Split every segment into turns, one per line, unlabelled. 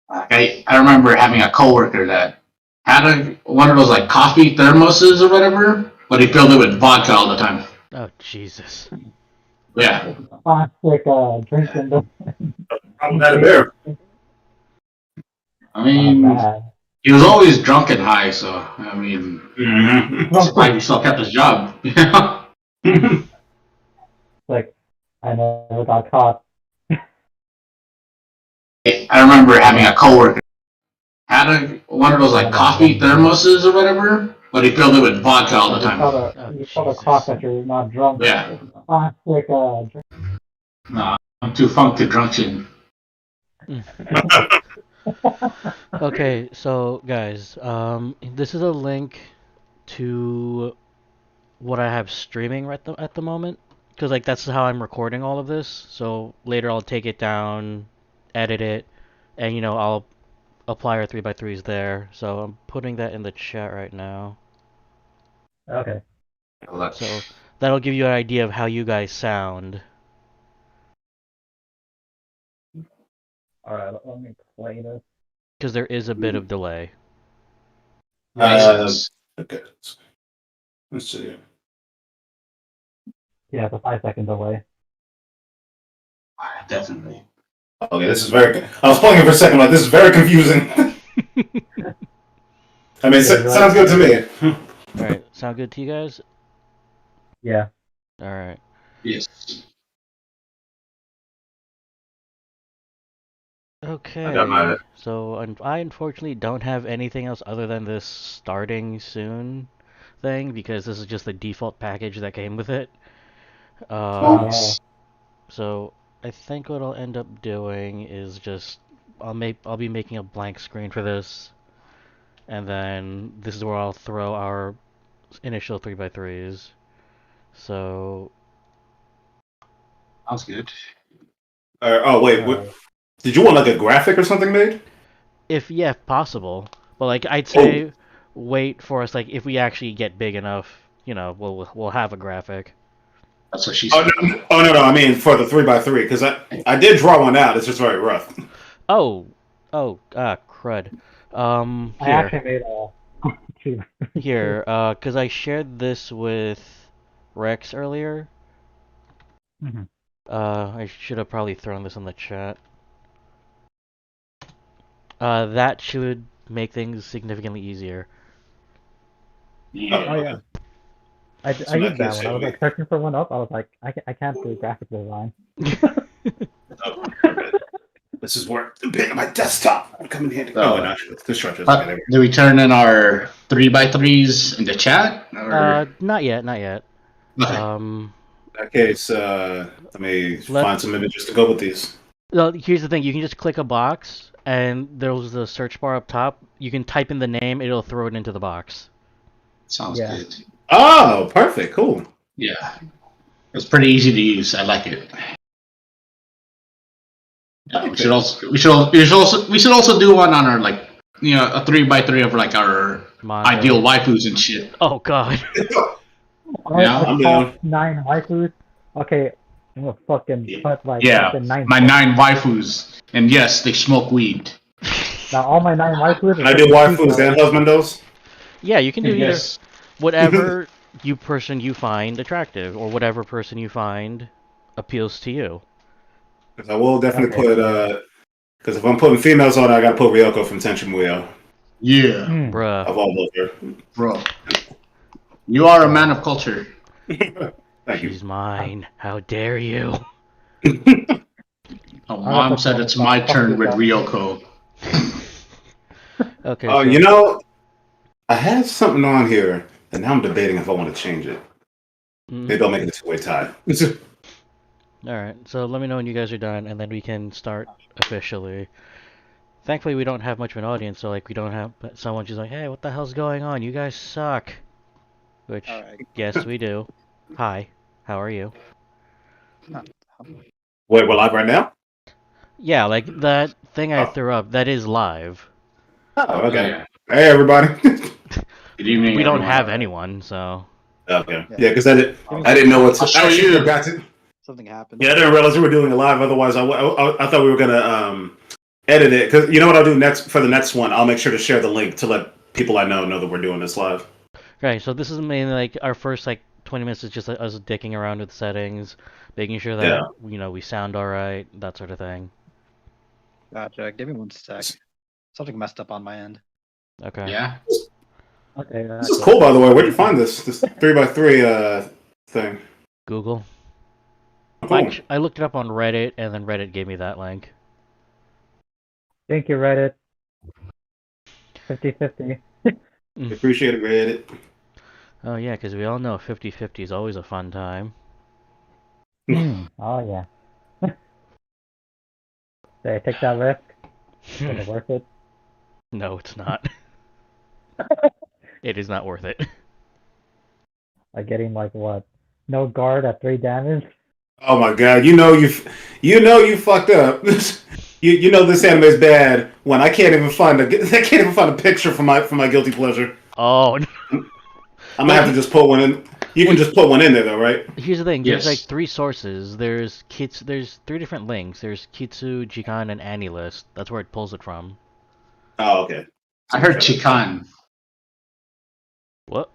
I remember having a coworker that had one of those like coffee thermoses or whatever, but he filled it with vodka all the time.
Oh, Jesus.
Yeah,
Classic drinking the
I'm not a bear.
I mean,
bad.
he was always drunk and high, so I mean, that's why he still kept his job. You know?
Like, I never got caught.
I remember having a coworker had one of those like coffee thermoses or whatever, but he filled it with vodka all the time.
You tell the clock that you're not drunk.
Yeah.
Classic
No, I'm too funk to drunken.
Okay, so guys, this is a link to what I have streaming right at the moment, because like that's how I'm recording all of this. So later I'll take it down, edit it, and I'll apply our 3x3s there. So I'm putting that in the chat right now.
Okay.
So that'll give you an idea of how you guys sound.
Alright, let me play this.
Because there is a bit of delay.
Okay. Let's see.
Yeah, it's a 5-second delay.
Definitely.
Okay, this is very. I was playing it for a second. Like, this is very confusing. I mean, sounds good to me.
Alright, sound good to you guys?
Yeah.
Alright.
Yes.
Okay, so I unfortunately don't have anything else other than this starting soon thing, because this is just the default package that came with it. So I think what I'll end up doing is just I'll be making a blank screen for this, and then this is where I'll throw our initial 3x3s. So
Sounds good.
Oh wait, did you want like a graphic or something made?
if possible, but like I'd say wait for us, like if we actually get big enough, we'll have a graphic.
That's what she said.
No! I mean for the 3x3, because I did draw one out. It's just very rough.
Crud.
I
Here,
actually made a.
here, because I shared this with Rex earlier.
Mhm.
I should have probably thrown this in the chat. That should make things significantly easier.
Yeah.
Oh yeah. I used that one. I was like searching for one up. I was like, I can't do graphic design.
This is where my desktop would come in handy. No, the structure.
Do we turn in our 3x3s in the chat? Or?
Not yet, not yet.
Okay.
In that case, let me find some images to go with these.
Well, here's the thing: you can just click a box, and there's the search bar up top. You can type in the name; it'll throw it into the box.
Sounds good.
Oh, perfect, cool.
Yeah, it's pretty easy to use. I like it. Yeah, we should also do one on our a 3x3 of like our ideal waifus and shit.
Oh God.
Yeah,
I'm down. 9 waifus. Okay, I'm gonna fucking put like 9.
My 9 waifus, and yes, they smoke weed.
Now all my 9 waifus.
Can I do waifus and husbandos?
Yeah, you can do either. Whatever person you find attractive, or whatever person you find appeals to you.
Because I will definitely put because if I'm putting females on, I gotta put Ryoko from Tenchi Muyo.
Yeah,
bruh.
Of all of her,
bro. You are a man of culture.
Thank you.
She's mine. How dare you?
Mom said it's my turn with Ryoko.
Okay.
So, I have something on here, and now I'm debating if I want to change it. Maybe I'll make it a 2-way tie.
Alright, so let me know when you guys are done, and then we can start officially. Thankfully, we don't have much of an audience, so we don't have someone just like, hey, what the hell's going on? You guys suck. Which, yes, we do. Hi, how are you?
Wait, we're live right now?
Yeah, like that thing I threw up, that is live.
Oh, okay. Hey, everybody.
Good evening.
We don't have anyone, so.
Okay. Yeah, because I didn't know what to
show you.
Forgot to.
Something happened.
Yeah, I didn't realize we were doing it live. Otherwise, I thought we were gonna edit it, because you know what I'll do next for the next one. I'll make sure to share the link to let people I know that we're doing this live.
Right, so this is mainly like our first like 20 minutes is just like, us dicking around with settings, making sure that we sound all right, that sort of thing.
Gotcha. Give me one sec. Something messed up on my end.
Okay.
Yeah.
Okay.
This is cool, by the way. Where'd you find this 3x3 thing?
Google.
Cool.
I looked it up on Reddit, and then Reddit gave me that link.
Thank you, Reddit. 50-50.
Appreciate it, Reddit.
Oh yeah, because we all know 50-50 is always a fun time.
Oh yeah. Did I take that risk? Was it worth it?
No, it's not. It is not worth it.
Like getting like what? No guard at 3 damage?
Oh my god, you know you fucked up. you know this anime's bad when I can't even find a picture for my guilty pleasure.
Oh.
I'm gonna have to just put one in. You can just put one in there though, right?
Here's the thing. There's
Yes.
like 3 sources. There's 3 different links. There's Kitsu, Jikan, and AniList. That's where it pulls it from.
Oh, okay.
I heard Chikan.
What?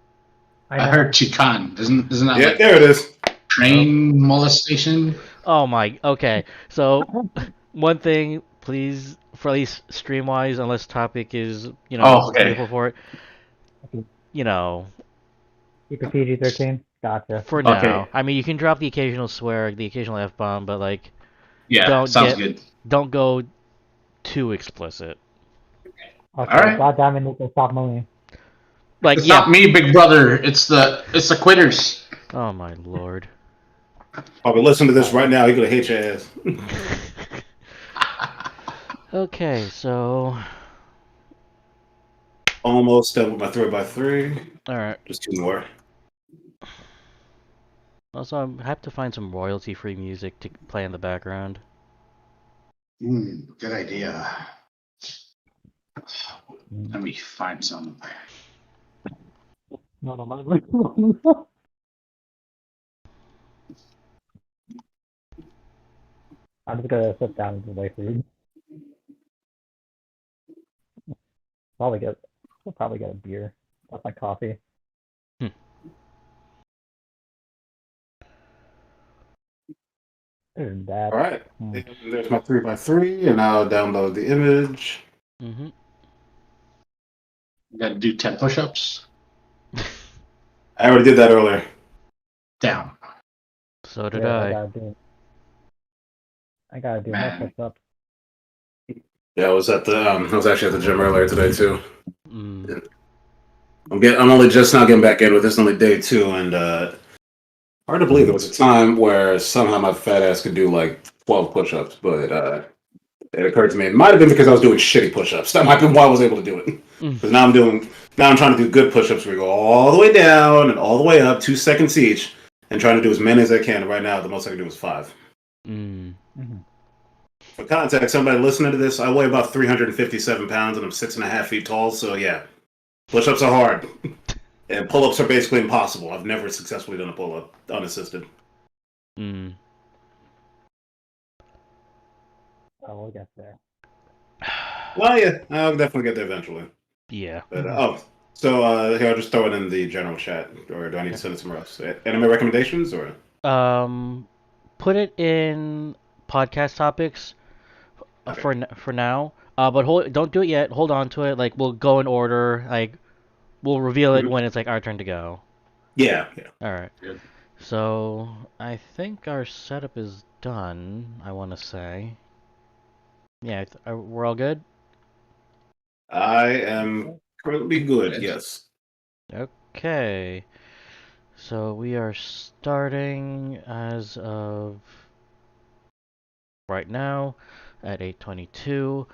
I heard Chikan. Isn't that
Yeah,
like
there it is.
train molestation?
Oh my. Okay. So, one thing, please, for at least stream-wise, unless topic is grateful for it.
Keep it PG-13. Gotcha.
For now.
Okay.
I mean, you can drop the occasional swear, the occasional F-bomb, but like,
Yeah, sounds good.
don't go too explicit.
Okay,
Alright.
goddamn it, Nico, stop moving.
Like,
It's not me, big brother. It's the quitters.
Oh my lord.
Oh, but listen to this right now. You're gonna hate your ass.
Okay, so
Almost done with my 3x3.
all right.
Just 2 more.
Also, I have to find some royalty-free music to play in the background.
Good idea. Let me find some.
No, my I'm just gonna sit down and wait for you. We'll probably get a beer. That's my coffee. Isn't that?
All right. There's my 3x3, and I'll download the image.
Mm-hmm.
You gotta do 10 push-ups.
I already did that earlier.
Down.
So did
Yeah,
I.
I gotta do more
Man.
push-ups.
Yeah, I was actually at the gym earlier today too.
Mm.
I'm only just now getting back in with this. Only day 2, and hard to believe there was a time where somehow my fat ass could do like 12 push-ups, but it occurred to me it might have been because I was doing shitty push-ups. That might have been why I was able to do it. Because now I'm trying to do good push-ups where we go all the way down and all the way up, 2 seconds each, and trying to do as many as I can. And right now, the most I can do is 5.
Mm.
For context, somebody listening to this, I weigh about 357 pounds and I'm 6.5 feet tall. So yeah, push-ups are hard, and pull-ups are basically impossible. I've never successfully done a pull-up unassisted.
Mm.
Oh, we'll get there.
Well, yeah, I'll definitely get there eventually.
Yeah.
But so here I'll just throw it in the general chat, or do I need to send it somewhere else? Anime recommendations, or
Put it in podcast topics
Okay.
for now. But don't do it yet. Hold on to it. Like, we'll go in order. Like, we'll reveal it when it's like our turn to go.
yeah.
All right.
Good.
So I think our setup is done. I want to say. Yeah, we're all good.
I am currently good. Yes.
Okay. So we are starting as of right now at 8:22.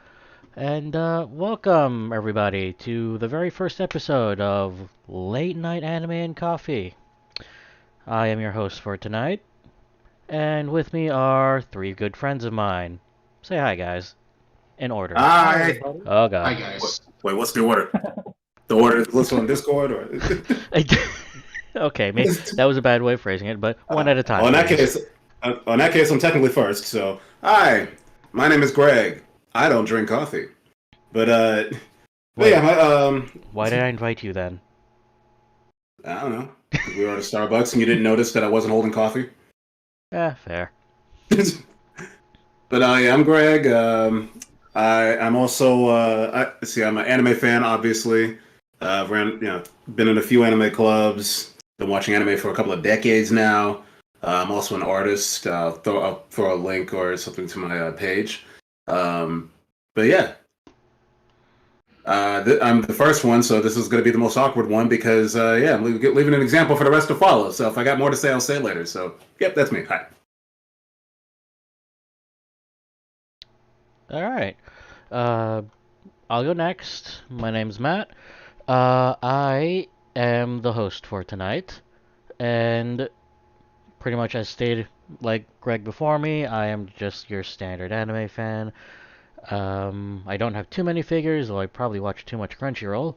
And welcome everybody to the very first episode of Late Night Anime and Coffee. I am your host for tonight, and with me are 3 good friends of mine. Say hi, guys. In order.
Hi.
Oh
Hi,
god.
guys.
Wait, what's the order? The order is listed on Discord, or
Okay, maybe that was a bad way of phrasing it, but one at a time.
Well, in that
please.
case, I'm technically first. So, hi, my name is Greg. I don't drink coffee. But
Wait.
yeah,
Why did I invite you then?
I don't know. We were at a Starbucks and you didn't notice that I wasn't holding coffee.
Fair.
But yeah, I'm Greg. I'm also I'm an anime fan, obviously. Been in a few anime clubs. Been watching anime for a couple of decades now. I'm also an artist. I'll throw a link or something to my page. But yeah, I'm the first one, so this is going to be the most awkward one because I'm leaving an example for the rest to follow. So if I got more to say, I'll say it later. So yep, that's me. Hi.
All right. I'll go next. My name's Matt. I am the host for tonight, and pretty much as stated, like Greg before me, I am just your standard anime fan. I don't have too many figures, though I probably watch too much Crunchyroll,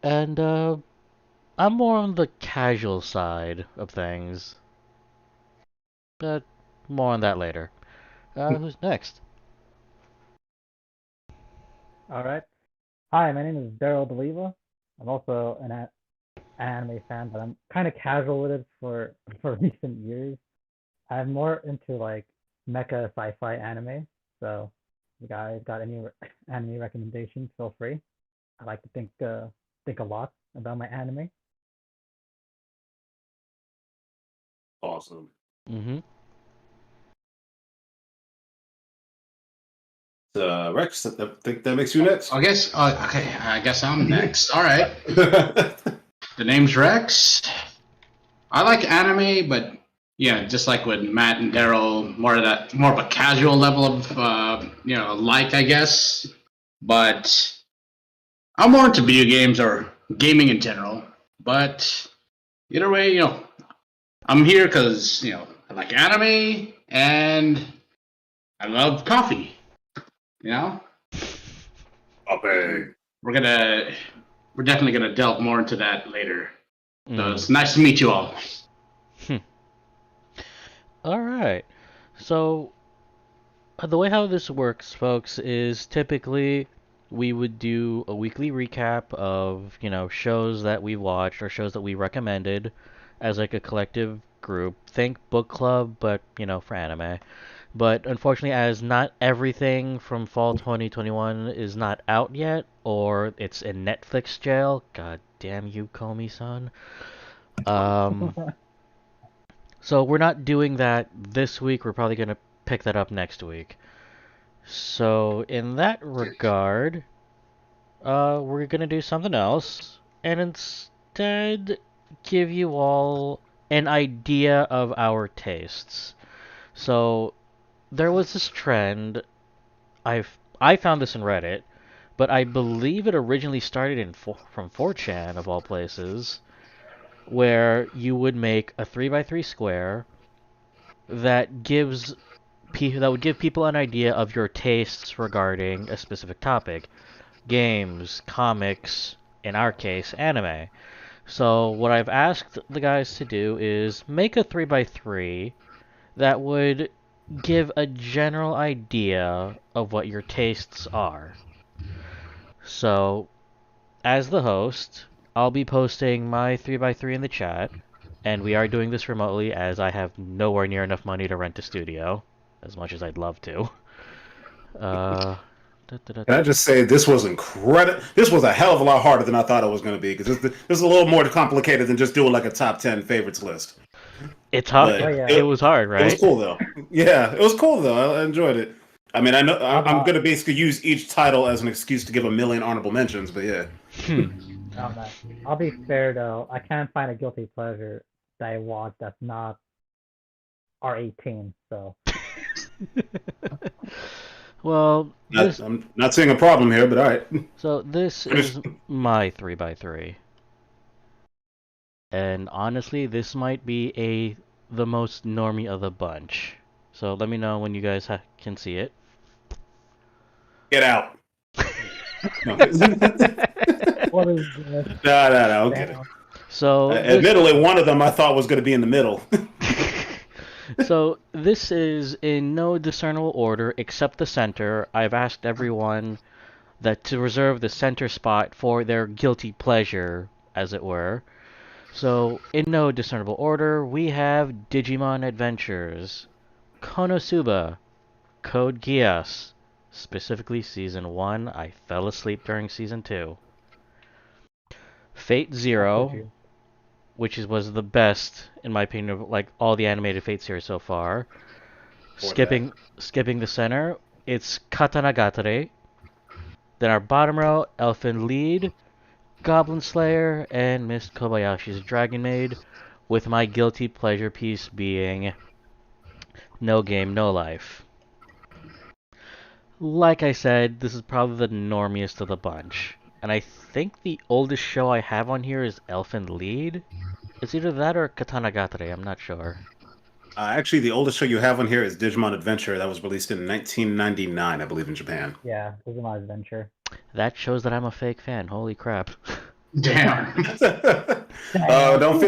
and I'm more on the casual side of things, but more on that later. Who's next?
All right. Hi, my name is Daryl Deliva. I'm also an anime fan, but I'm kind of casual with it for recent years. I'm more into like mecha sci-fi anime. So, if you guys got any anime recommendations? Feel free. I like to think a lot about my anime.
Awesome.
Mm-hmm.
Rex, I think that makes you next.
I guess. Okay. I guess I'm next. All right. The name's Rex. I like anime, but yeah, just like with Matt and Daryl, more of a casual level of I guess. But I'm more into video games or gaming in general. But either way, I'm here because I like anime and I love coffee.
Okay.
We're definitely gonna delve more into that later. So
Mm.
it's nice to meet you all.
All right. So the way how this works, folks, is typically we would do a weekly recap of, shows that we watched or shows that we recommended as like a collective group. Think book club, but, for anime. But unfortunately, as not everything from fall 2021 is not out yet, or it's in Netflix jail, god damn you, Comey-san. So we're not doing that this week. We're probably going to pick that up next week. So in that regard, we're going to do something else and instead give you all an idea of our tastes. So there was this trend, I found this in Reddit, but I believe it originally started from 4chan of all places, where you would make a 3x3 square that would give people an idea of your tastes regarding a specific topic. Games, comics, in our case, anime. So what I've asked the guys to do is make a 3x3 that would give a general idea of what your tastes are. So, as the host, I'll be posting my 3x3 in the chat, and we are doing this remotely as I have nowhere near enough money to rent a studio, as much as I'd love to.
Can I just say this was incredible? This was a hell of a lot harder than I thought it was going to be because this is a little more complicated than just doing like a top 10 favorites list.
It's hard.
But
yeah.
It was hard, right?
It was cool though. Yeah, it was cool though. I enjoyed it. I mean, I know I'm going to basically use each title as an excuse to give a million honorable mentions, but yeah.
Oh, man. I'll be fair though. I can't find a guilty pleasure that I watch that's not R18. So
Well,
I'm not seeing a problem here, but all right.
so this is my 3x3. And honestly, this might be the most normie of the bunch. So let me know when you guys can see it.
Get out. No,
what is this?
no. Okay.
So
Admittedly, one of them I thought was going to be in the middle.
So this is in no discernible order except the center. I've asked everyone that to reserve the center spot for their guilty pleasure, as it were. So in no discernible order, we have Digimon Adventures, Konosuba, Code Geass, specifically Season 1. I fell asleep during Season 2. Fate
That's
Zero,
you.
which was the best, in my opinion, of like all the animated Fate series so far.
For
Skipping the center, it's Katanagatare. Then our bottom row, Elfin Lead, Goblin Slayer, and Miss Kobayashi's Dragon Maid, with my guilty pleasure piece being No Game, No Life. Like I said, this is probably the normiest of the bunch. And I think the oldest show I have on here is Elfin Lead. It's either that or Katanagatare, I'm not sure.
Actually, the oldest show you have on here is Digimon Adventure. That was released in 1999, I believe, in Japan.
Yeah, this is my adventure.
That shows that I'm a fake fan, holy crap.
Damn.
Don't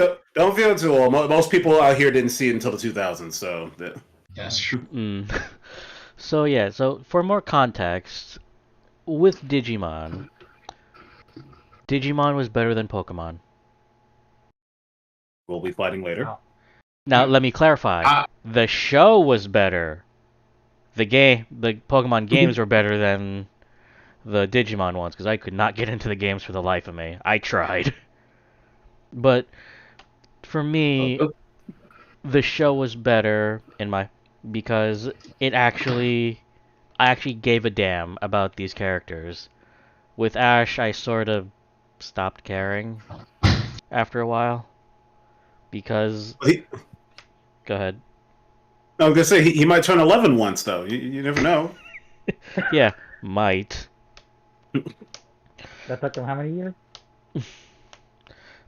feel too old. Most people out here didn't see it until the 2000s, so
That's true.
So yeah, so for more context, with Digimon, Digimon was better than Pokemon.
we'll be fighting later.
Oh.
Now, let me clarify. The show was better. The Pokemon games were better than the Digimon ones, because I could not get into the games for the life of me. I tried. But for me, the show was better because I actually gave a damn about these characters. With Ash, I sort of stopped caring after a while because. Go ahead.
I was gonna say he might turn 11 once, though. You never know.
Yeah, might.
That took him how many years?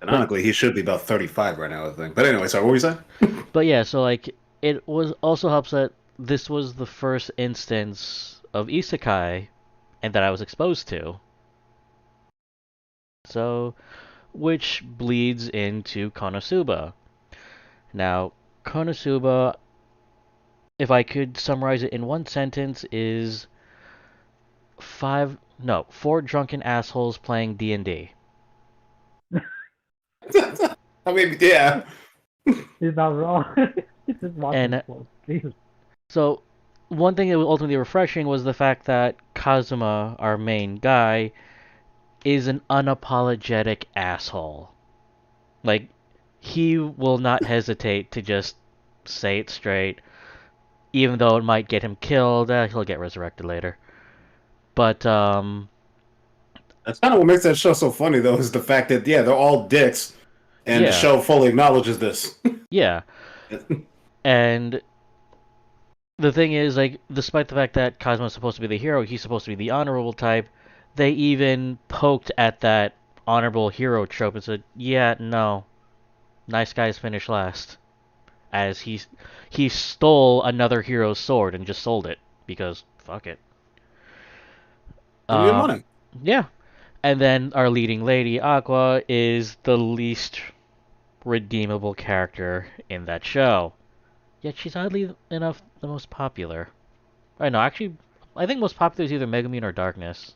Canonically, he should be about 35 right now, I think. But anyway, sorry, what were you saying?
But yeah, so like it was also helps that this was the first instance of isekai and that I was exposed to. So which bleeds into Konosuba. Now, Konosuba, if I could summarize it in one sentence, is four drunken assholes playing D&D.
I mean, yeah.
He's not wrong. He's just watching
And
close. Jesus.
so one thing that was ultimately refreshing was the fact that Kazuma, our main guy, is an unapologetic asshole. Like, he will not hesitate to just say it straight, even though it might get him killed. He'll get resurrected later. But,
That's kind of what makes that show so funny, though, is the fact that, yeah, they're all dicks, and the
Yeah.
show fully acknowledges this.
yeah. And the thing is, like, despite the fact that Kazuma's supposed to be the hero, he's supposed to be the honorable type, they even poked at that honorable hero trope and said, yeah, no, nice guys finish last. As he stole another hero's sword and just sold it, because fuck it.
Give me your money.
Yeah. And then our leading lady, Aqua, is the least redeemable character in that show. Yet she's oddly enough the most popular. Right, no, actually, I think most popular is either Megumin or Darkness.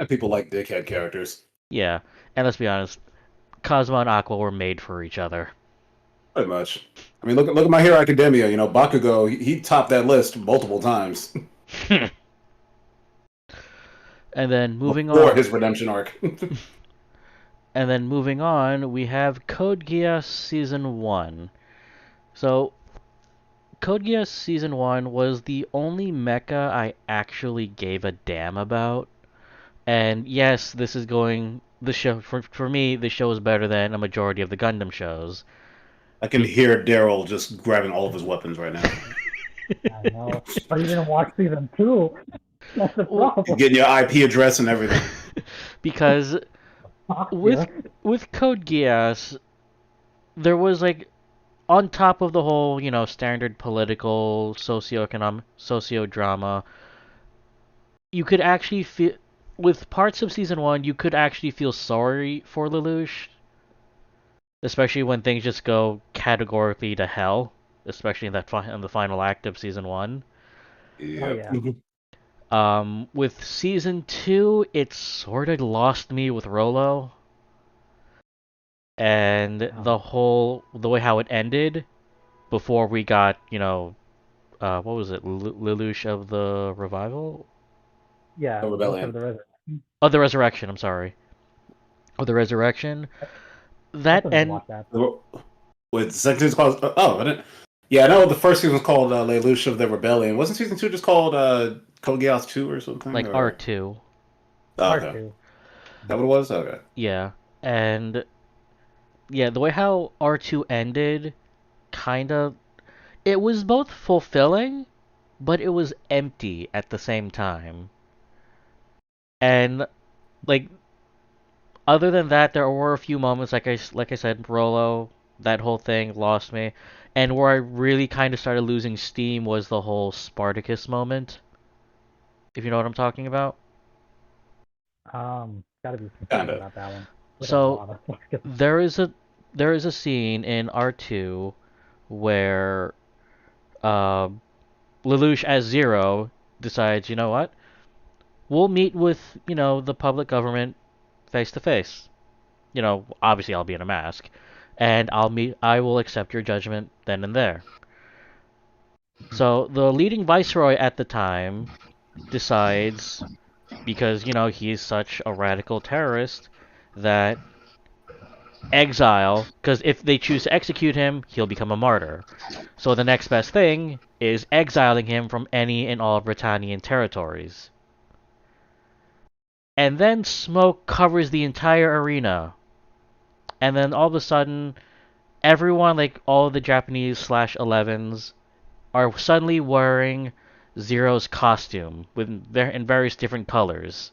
People like dickhead characters.
Yeah, and let's be honest, Kazuma and Aqua were made for each other.
Pretty much. I mean, look at My Hero Academia. You know, Bakugo, he topped that list multiple times.
And then moving
Before
on.
his redemption arc.
And then moving on, we have Code Geass Season 1. So, Code Geass Season 1 was the only mecha I actually gave a damn about. And yes, the show, for me, the show is better than a majority of the Gundam shows.
I can hear Daryl just grabbing all of his weapons right now.
I know. But you didn't watch season 2. That's the problem.
Getting your IP address and everything.
Because
Fuck
with
you.
with Code Geass, there was like on top of the whole, standard political, socio-drama, you could actually feel with parts of season 1, you could actually feel sorry for Lelouch, especially when things just go categorically to hell. especially in in the final act of season 1.
Yep.
yeah.
With season 2, it sort of lost me with Rolo, and the way how it ended before we got, what was it, Lelouch of the Revival?
Yeah,
The
Lelouch
Rebellion.
of the Resurrection.
Of the Resurrection, I'm sorry. Of the Resurrection.
I
That
still need to
end,
watch that.
With second season called I didn't. Yeah, I know the first season was called Lelouch of the Rebellion. Wasn't season 2 just called Code Geass 2 or something?
like
Or
R2.
oh,
Part
okay.
two.
Is that what it was? Okay.
Yeah. And yeah, the way how R2 ended, kind of, it was both fulfilling, but it was empty at the same time. And like other than that, there were a few moments like I said, Rolo, that whole thing lost me. And where I really kind of started losing steam was the whole Spartacus moment, if you know what I'm talking about.
Gotta be
Kind
specific
of.
about that one. There's a
So
lot of focus.
there is a scene in R2 where uh, Lelouch as Zero decides, you know what? We'll meet with, the public government face to face. Obviously I'll be in a mask, and I will accept your judgment then and there. So the leading viceroy at the time decides, because, he's such a radical terrorist, that exile, because if they choose to execute him, he'll become a martyr. So the next best thing is exiling him from any and all Britannian territories. And then smoke covers the entire arena. And then all of a sudden, everyone, like all the Japanese slash 11s, are suddenly wearing Zero's costume in various different colors.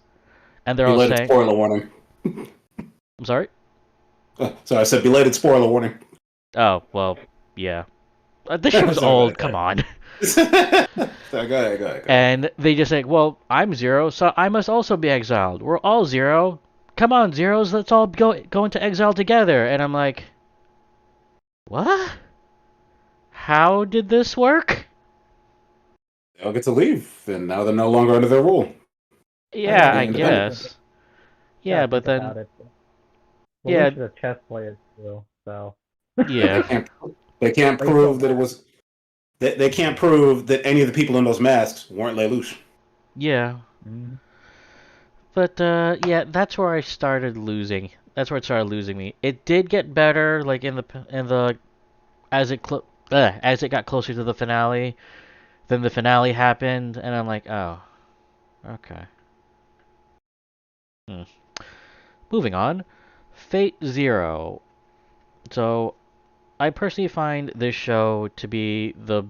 And they're all
Belated
saying,
spoiler warning.
I'm sorry?
So I said belated spoiler warning.
Oh, well, yeah. This show's old, come on.
So go ahead.
And they just say, well, I'm Zero, so I must also be exiled. We're all Zero. Come on, Zeros, let's all go into exile together. And I'm like, what? How did this work?
They all get to leave, and now they're no longer under their rule.
Yeah,
being
I
independent.
guess. Yeah, but
Think about
then,
it.
yeah,
Lelouch is a chess player too, so.
yeah,
They can't
But he's
prove
still
that it was. They can't prove that any of the people in those masks weren't Lelouch.
yeah.
Mhm.
But yeah, that's where I started losing. That's where it started losing me. It did get better, like in the as it got closer to the finale. Then the finale happened, and I'm like, oh, okay. Hmm. Moving on, Fate Zero. So I personally find this show to be the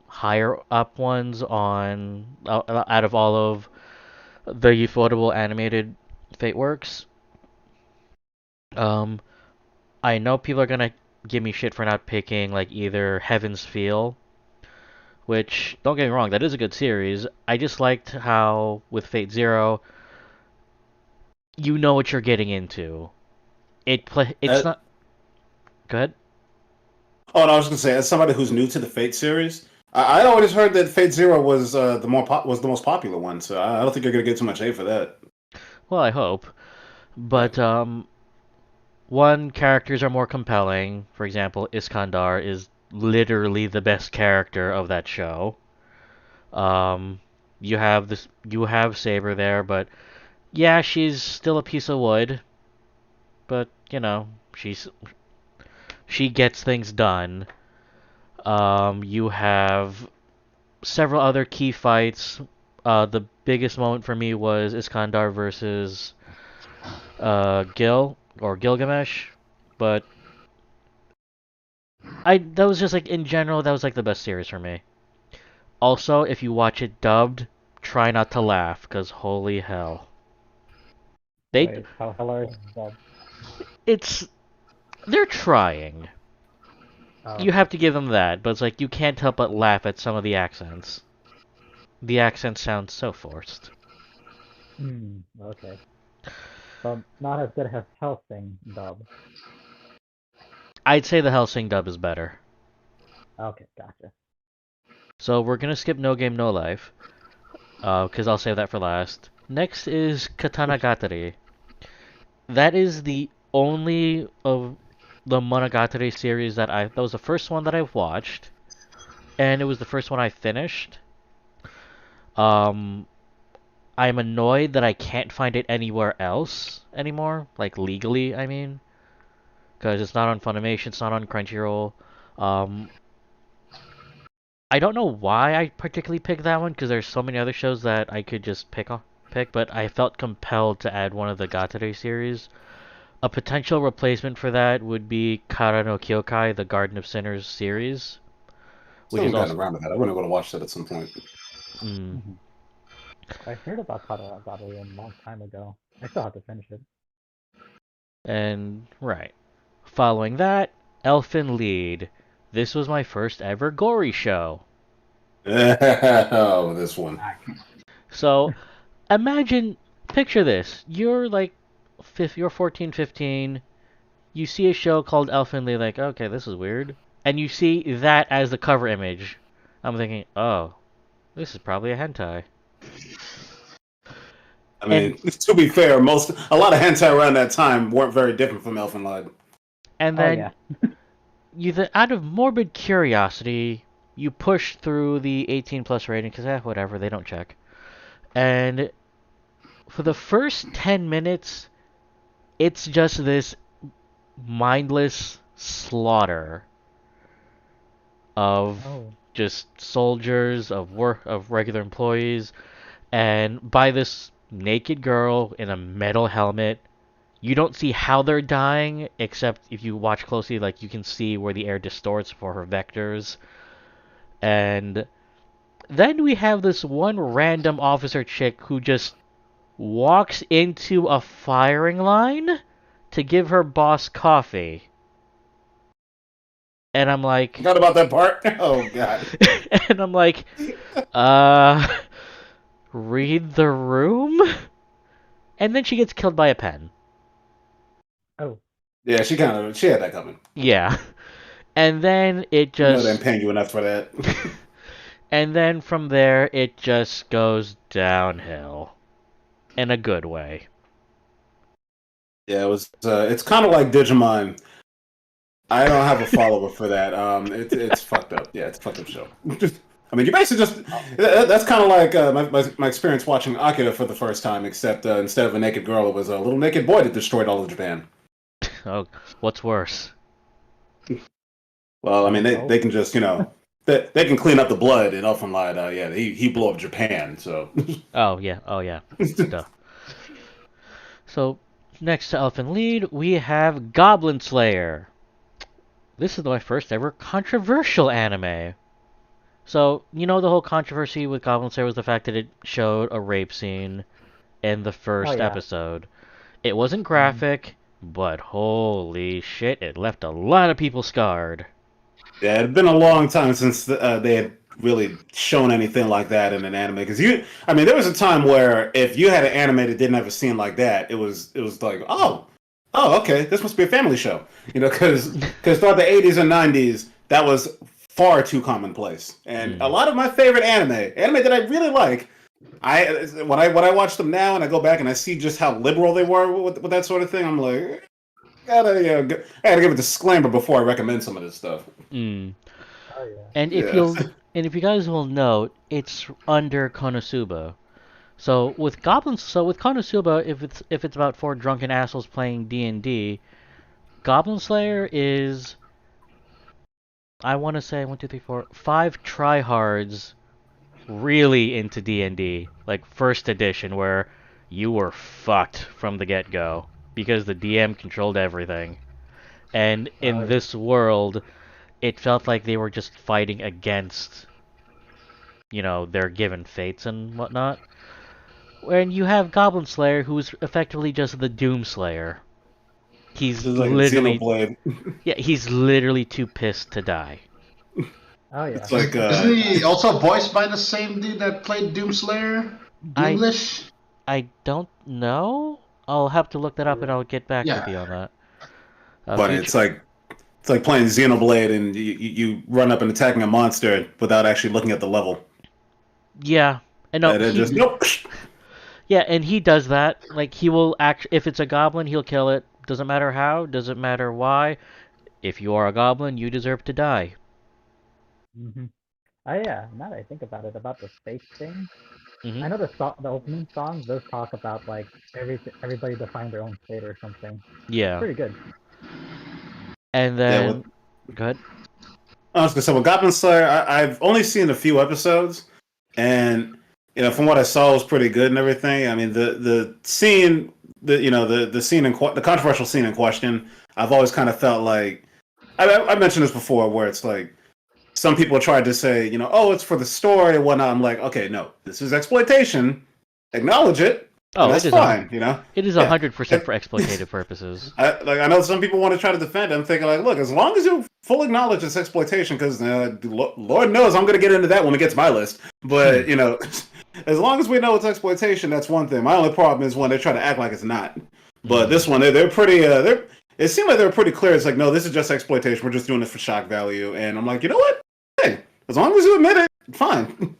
higher up ones on out of all of the Ufotable animated Fate works. Um, I know people are gonna give me shit for not picking like either Heaven's Feel, which don't get me wrong, that is a good series. I just liked how with Fate Zero, you know what you're getting into. It's
Uh,
not. Go ahead.
oh, and I was going to say, as somebody who's new to the Fate series, I always heard that Fate Zero was was the most popular one. So I don't think you're going to get too much hate for that.
Well, I hope.
Yeah.
But one, characters are more compelling. For example, Iskandar is literally the best character of that show. Um, you have Saber there, but yeah, she's still a piece of wood. But she gets things done. You have several other key fights. The biggest moment for me was Iskandar versus Gil or Gilgamesh, but that was just like in general that was like the best series for me. Also, if you watch it dubbed, try not to laugh, cause holy hell, they
Wait, how hilarious is that?
it's they're trying.
Oh,
You have to give them that, but it's like you can't help but laugh at some of the accents. The accents sound so forced.
okay. So not as good as Hellsing dub.
I'd say the Hellsing dub is better.
Okay, gotcha.
So we're gonna skip No Game No Life, because I'll save that for last. Next is Katana Gatari. That is the only of the Monogatari series that was the first one that I've watched, and it was the first one I finished. Um, I'm annoyed that I can't find it anywhere else anymore, like legally, I mean, because it's not on Funimation, it's not on Crunchyroll. Um, I don't know why I particularly picked that one, because there's so many other shows that I could just pick, but I felt compelled to add one of the Gatari series. A potential replacement for that would be Kara no Kyokai, the Garden of Sinners series, which
Still
is
haven't gotten
also
around to that. I want to go to watch that at some point.
mm,
Mhm. I heard about Katara a long time ago. I still have to finish it.
and right. Following that, Elfen Lied. This was my first ever gory show.
Oh, this one.
So, picture this. You're like, you're 14, 15. You see a show called Elfen Lied, like, okay, this is weird. And you see that as the cover image. I'm thinking, oh, this is probably a hentai.
I mean, to be fair, a lot of hentai around that time weren't very different from Elfen Lied.
And
Oh
then
yeah.
out of morbid curiosity, you push through the 18 plus rating because whatever, they don't check. And for the first 10 minutes, it's just this mindless slaughter of
Oh.
just soldiers, of regular employees, and by this naked girl in a metal helmet. You don't see how they're dying, except if you watch closely, like you can see where the air distorts for her vectors. And then we have this one random officer chick who just walks into a firing line to give her boss coffee. And I'm like,
Forgot about that part. Oh god.
and I'm like, read the room? And then she gets killed by a pen.
Oh.
Yeah, she had that coming.
Yeah. And then it
You know they
just
ain't paying you enough for that.
and then from there it just goes downhill in a good way.
Yeah, it was. It's kind of like Digimon. I don't have a follower for that. It's fucked up. Yeah, it's a fucked up show. I mean, you basically just. That's kind of like my experience watching Akira for the first time, except instead of a naked girl, it was a little naked boy that destroyed all of Japan.
Oh, what's worse?
Well, I mean, they can just they can clean up the blood in Elfen Lied. Yeah, he blew up Japan. So.
Oh yeah. Duh. So next to Elfen Lied, we have Goblin Slayer. This is my first ever controversial anime. So, you know the whole controversy with Goblin Slayer was the fact that it showed a rape scene in the first
yeah.
episode. It wasn't graphic, but holy shit, it left a lot of people scarred.
Yeah, it had been a long time since they had really shown anything like that in an anime. Because there was a time where if you had an anime that didn't have a scene like that, it was like, oh, okay, this must be a family show. Because throughout the 80s and 90s, that was far too commonplace. And a lot of my favorite anime that I really like, when I watch them now and I go back and I see just how liberal they were with that sort of thing, I'm like, I gotta give a disclaimer before I recommend some of this stuff.
Mm.
Oh yeah.
And if you guys will note, it's under Konosuba. So with Konosuba, if it's about four drunken assholes playing D&D, Goblin Slayer is, I want to say 1, 2, 3, 4, 5 tryhards really into D&D, like first edition, where you were fucked from the get-go because the DM controlled everything. And in this world, it felt like they were just fighting against, their given fates and whatnot. When you have Goblin Slayer, who's effectively just the Doom Slayer. He's
Just like
literally,
Xenoblade.
yeah, he's literally too pissed to die.
Oh yeah.
It's like
Isn't he also voiced by the same dude that played Doomslayer? Doomlish?
I don't know. I'll have to look that up and I'll get back
Yeah.
with you on that.
but it's like It's like playing Xenoblade and you run up and attacking a monster without actually looking at the level.
Yeah. And no,
And it
he,
just nope.
yeah, and he does that. Like he will act if it's a goblin, he'll kill it. Doesn't matter how, doesn't matter why. If you are a goblin, you deserve to die.
Mm-hmm. Oh yeah, now that I think about it, about the space thing,
Hmm
I know the opening song does talk about like everybody define their own fate or something.
Yeah.
Pretty good.
And
Yeah, with
then go ahead.
I was gonna say with Goblin Slayer, I've only seen a few episodes, and from what I saw, it was pretty good and everything. I mean, the scene, the scene the controversial scene in question, I've always kind of felt like I mentioned this before, where it's like some people tried to say, oh, it's for the story and whatnot. I'm like, okay, no, this is exploitation. Acknowledge it, and
Oh,
that's
it is
fine.
it is
Yeah.
100% for exploitative purposes.
I know some people want to try to defend it. I'm thinking like, look, as long as you fully acknowledge it's exploitation, because Lord knows I'm going to get into that when it gets to my list. But as long as we know it's exploitation, that's one thing. My only problem is when they try to act like it's not. But this one, they're pretty. It seemed like they were pretty clear. It's like, no, this is just exploitation. We're just doing this for shock value. And I'm like, you know what? Hey, as long as you admit it, fine.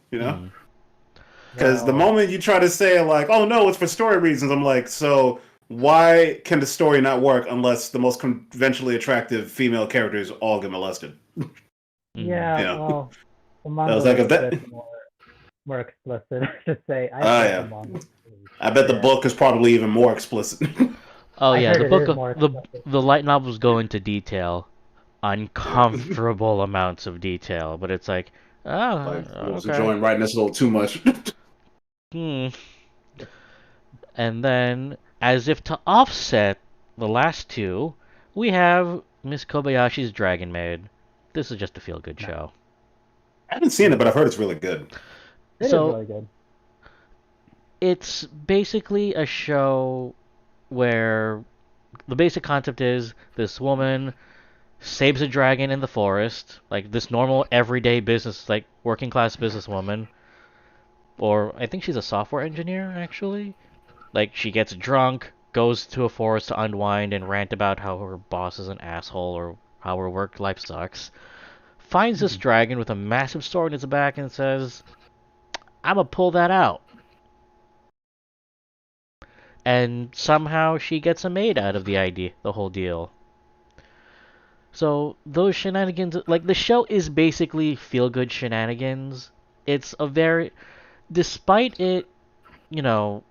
Because the
Well,
moment you try to say like, "Oh no, it's for story reasons," I'm like, so why can the story not work unless the most conventionally attractive female characters all get molested?
yeah,
Yeah.
well, the
I
manga
was
was
like,
a
if that,
bit more explicit. I should say. I
oh
read
yeah,
the manga.
I bet the
Yeah.
book is probably even more explicit.
Oh
I
yeah,
heard
the
it
book
is
of
more explicit.
the light novels go into detail, uncomfortable amounts of detail, but it's like, oh,
Like, I was
okay.
enjoying writing this a little too much.
Hmm. And then, as if to offset the last two, we have Miss Kobayashi's Dragon Maid. This is just a feel-good
No.
show.
I haven't seen it, but I've heard it's really good.
It is
So
really good.
it's basically a show where the basic concept is this woman saves a dragon in the forest, like this normal everyday business, like working class businesswoman, or I think she's a software engineer actually. Like she gets drunk, goes to a forest to unwind and rant about how her boss is an asshole or how her work life sucks. Finds this dragon with a massive sword in its back and says, "I'ma pull that out." And somehow she gets a maid out of the whole deal. So those shenanigans, like the show is basically feel-good shenanigans. It's a very, despite it, you know,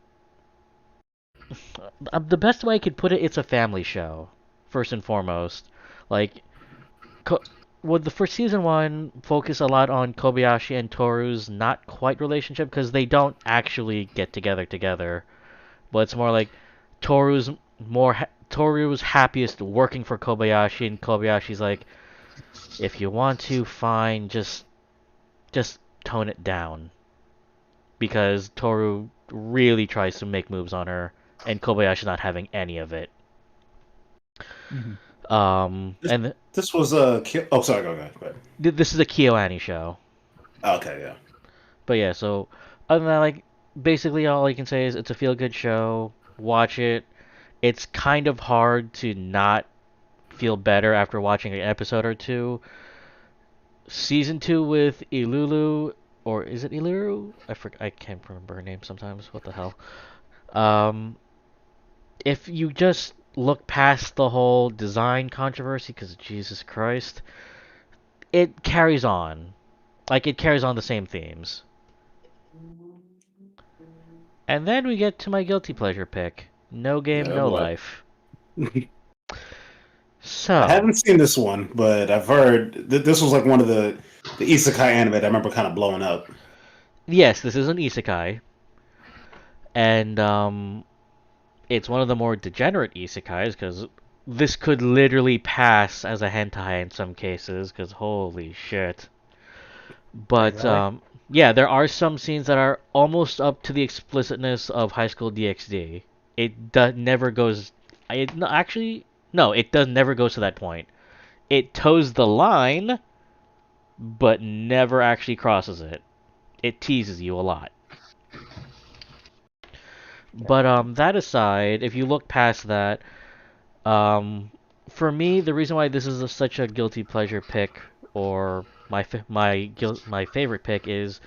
the best way I could put it, it's a family show, first and foremost. Like, would the first season one focus a lot on Kobayashi and Toru's not quite relationship because they don't actually get together, but it's more like Toru's Toru's happiest working for Kobayashi, and Kobayashi's like, if you want to, fine, just tone it down, because Toru really tries to make moves on her, and Kobayashi's not having any of it. And
This was oh, sorry, go ahead.
this is a KyoAni show.
Okay, yeah.
But yeah, so other than that, like basically all I can say is it's a feel good show. Watch it. It's kind of hard to not feel better after watching an episode or two. Season 2 with Ilulu, or is it Iluru? I can't remember her name sometimes. What the hell? Um, if you just look past the whole design controversy, because Jesus Christ, it carries on. Like it carries on the same themes. And then we get to my guilty pleasure pick. No Game,
Oh
No
boy.
Life.
I
So,
haven't seen this one, but I've heard this was like one of the isekai anime that I remember kind of blowing up.
yes, this is an isekai. And it's one of the more degenerate isekais because this could literally pass as a hentai in some cases because holy shit. But
Really?
yeah, there are some scenes that are almost up to the explicitness of High School DxD. Never goes. No, actually, no, it does never goes to that point. It toes the line, but never actually crosses it. It teases you a lot. But that aside, if you look past that, um, for me, the reason why this is such a guilty pleasure pick, or my favorite pick, is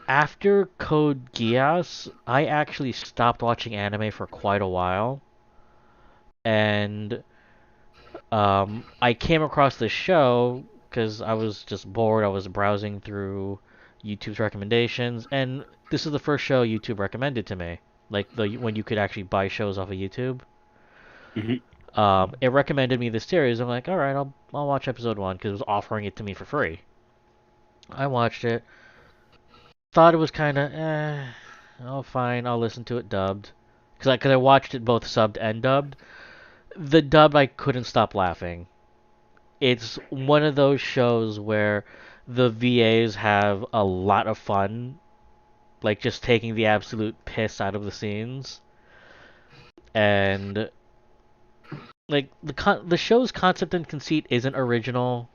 after Code Geass, I actually stopped watching anime for quite a while, and I came across this show because I was just bored. I was browsing through YouTube's recommendations, and this is the first show YouTube recommended to me. Like when you could actually buy shows off of YouTube.
Mhm.
It recommended me this series. I'm like, all right, I'll watch episode 1 because it was offering it to me for free. I watched it. Thought it was kind of oh fine. I'll listen to it dubbed because I watched it both subbed and dubbed. The dub, I couldn't stop laughing. It's one of those shows where the VAs have a lot of fun, like just taking the absolute piss out of the scenes, and like the show's concept and conceit isn't original.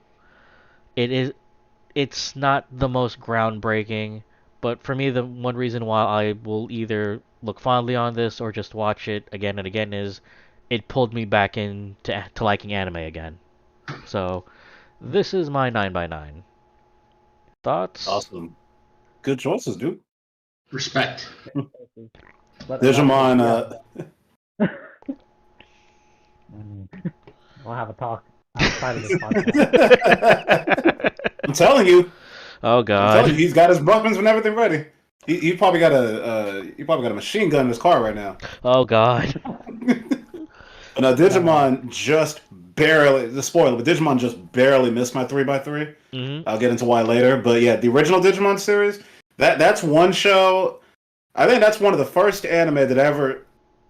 It's not the most groundbreaking, but for me, the one reason why I will either look fondly on this or just watch it again and again is it pulled me back into to liking anime again. So this is my 9x9. Thoughts?
Awesome. Good choices, dude.
Respect.
But
Digimon,
we'll have a talk outside of this podcast.
I'm telling you.
Oh
I'm telling
God.
you, he's got his weapons and everything ready. He probably got a machine gun in his car right now.
Oh God.
Now Digimon just barely, the spoiler, but Digimon just barely missed my 3x3.
Hmm.
I'll get into why later. But yeah, the original Digimon series, that's one show. I think that's one of the first anime that I ever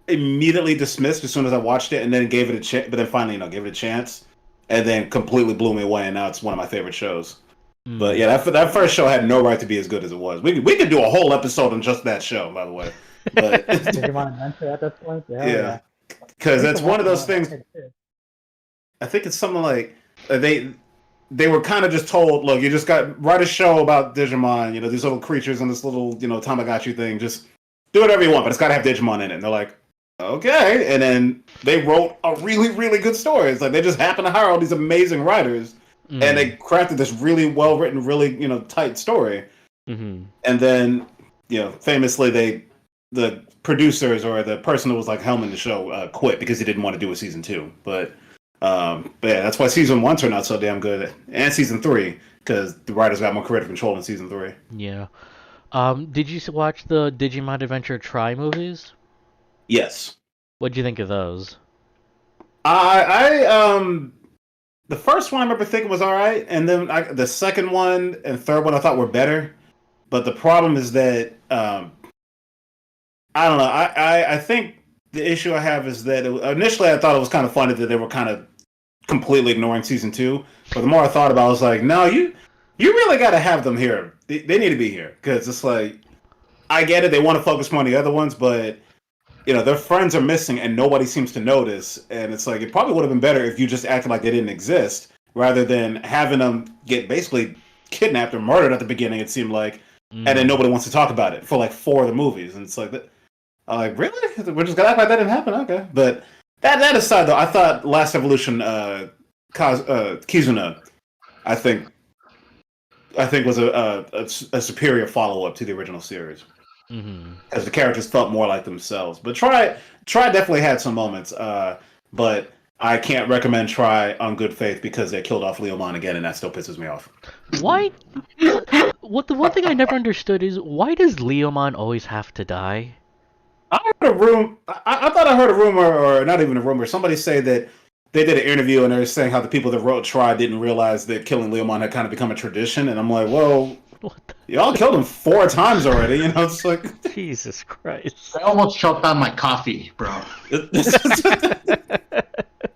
immediately dismissed as soon as I watched it, and then gave it a chance. But then finally, gave it a chance, and then completely blew me away. And now it's one of my favorite shows. But yeah, that first show had no right to be as good as it was. We could do a whole episode on just that show, by the way. But
Digimon Adventure at this point?
yeah, because that's one of those things. I think it's something like they were kind of just told, look, you just got write a show about Digimon, these little creatures and this little, Tamagotchi thing. Just do whatever you want, but it's got to have Digimon in it. And they're like, okay. And then they wrote a really, really good story. It's like they just happened to hire all these amazing writers, and they crafted this really well written, really tight story.
Mm-hmm.
And then famously the producers or the person who was like helming the show quit because he didn't want to do a season 2. But yeah, that's why season 1 turned out so damn good, and season 3 because the writers got more creative control in season 3.
Yeah. Did you watch the Digimon Adventure Try movies?
Yes,
What'd you think of those?
I the first one I remember thinking was all right, and then the second one and third one I thought were better. But the problem is that I don't know. I think the issue I have is that initially I thought it was kind of funny that they were kind of completely ignoring season 2. But the more I thought about it, I was like, no, you really got to have them here. They need to be here because it's like I get it. They want to focus more on the other ones, but their friends are missing and nobody seems to notice. And it's like it probably would have been better if you just acted like they didn't exist rather than having them get basically kidnapped or murdered at the beginning. It seemed like. And then nobody wants to talk about it for like 4 of the movies, and it's like, really? We're just gonna act like that didn't happen, okay? But that aside, though, I thought Last Evolution, Kizuna, I think was a superior follow up to the original series because the characters felt more like themselves. But Try definitely had some moments, but I can't recommend Try on good faith because they killed off Leomon again, and that still pisses me off.
Why? What the one thing I never understood is why does Leomon always have to die?
I heard I thought I heard a rumor, or not even a rumor. Somebody say that they did an interview and they were saying how the people that wrote Try didn't realize that killing Leomon had kind of become a tradition. And I'm like, well, y'all killed him 4 times already. It's like
Jesus Christ.
I almost choked on my coffee, bro.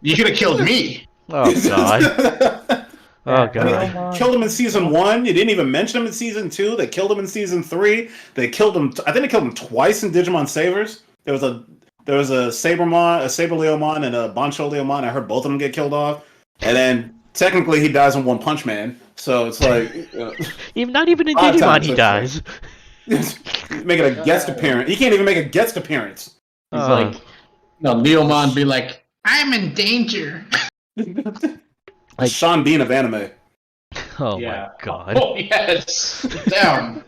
You could have killed me.
Oh God. Oh God.
They killed him in season 1. You didn't even mention him in season 2. They killed him in season 3. They killed him. I think they killed him twice in Digimon Savers. There was a Sabermon, a Saber Leomon, and a Bancho Leomon. I heard both of them get killed off. And then technically he dies in One Punch Man. So it's like
Not even in
5
Digimon
times
he
so
dies.
making a guest appearance. He can't even make a guest appearance.
He's like, Leomon be like, I'm in danger.
Like-
Sean Bean of anime.
Oh
Yeah.
my god.
Oh yes. Damn.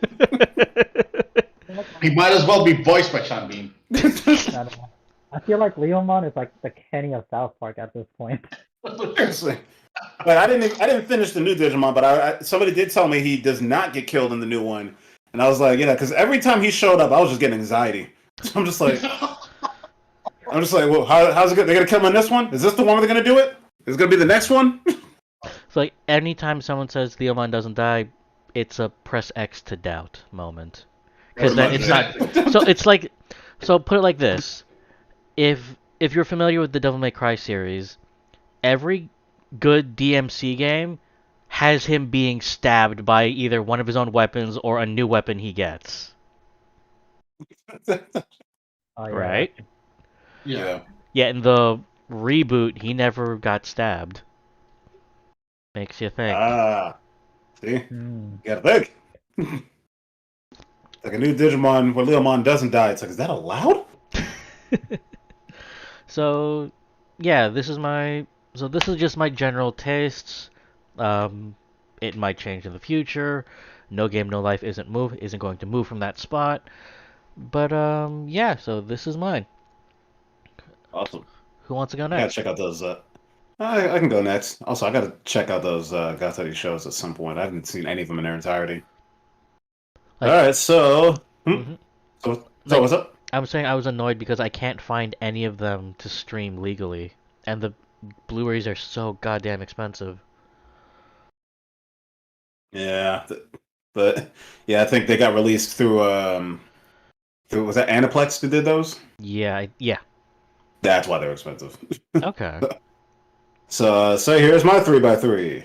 He might as well be voiced by Sean Bean.
I don't know. I feel like Leomon is like the Kenny of South Park at this point.
Seriously. But I didn't finish the new Digimon, but somebody did tell me he does not get killed in the new one, and I was like, yeah, because every time he showed up, I was just getting anxiety. So I'm just like, well, how's it going? They're gonna kill him in this one? Is this the one where they're gonna do it? Is it gonna be the next one?
So like anytime someone says Theomon doesn't die, it's a press X to doubt moment. Because then it's not. So it's like, so put it like this: if you're familiar with the Devil May Cry series, every good DMC game has him being stabbed by either one of his own weapons or a new weapon he gets.
Oh, yeah.
Right?
Yeah.
Yeah, in the reboot, he never got stabbed. Makes you think.
Ah, see,
Hmm.
you gotta think. Like a new Digimon where Leomon doesn't die. It's like, is that allowed?
So, yeah, this is just my general tastes. It might change in the future. No Game No Life isn't going to move from that spot. But yeah, so this is mine.
Awesome.
Who wants to go
I gotta
next?
check out those. I can go next. Also, I gotta check out those Gattari shows at some point. I haven't seen any of them in their entirety.
Like-
All right, so
Mhm.
so
Like-
what's up?
I'm saying I was annoyed because I can't find any of them to stream legally, and the Blu-rays are so goddamn expensive.
Yeah, but yeah, I think they got released through was that Aniplex that did those?
Yeah, yeah.
That's why they're expensive.
Okay.
So here's my 3x3.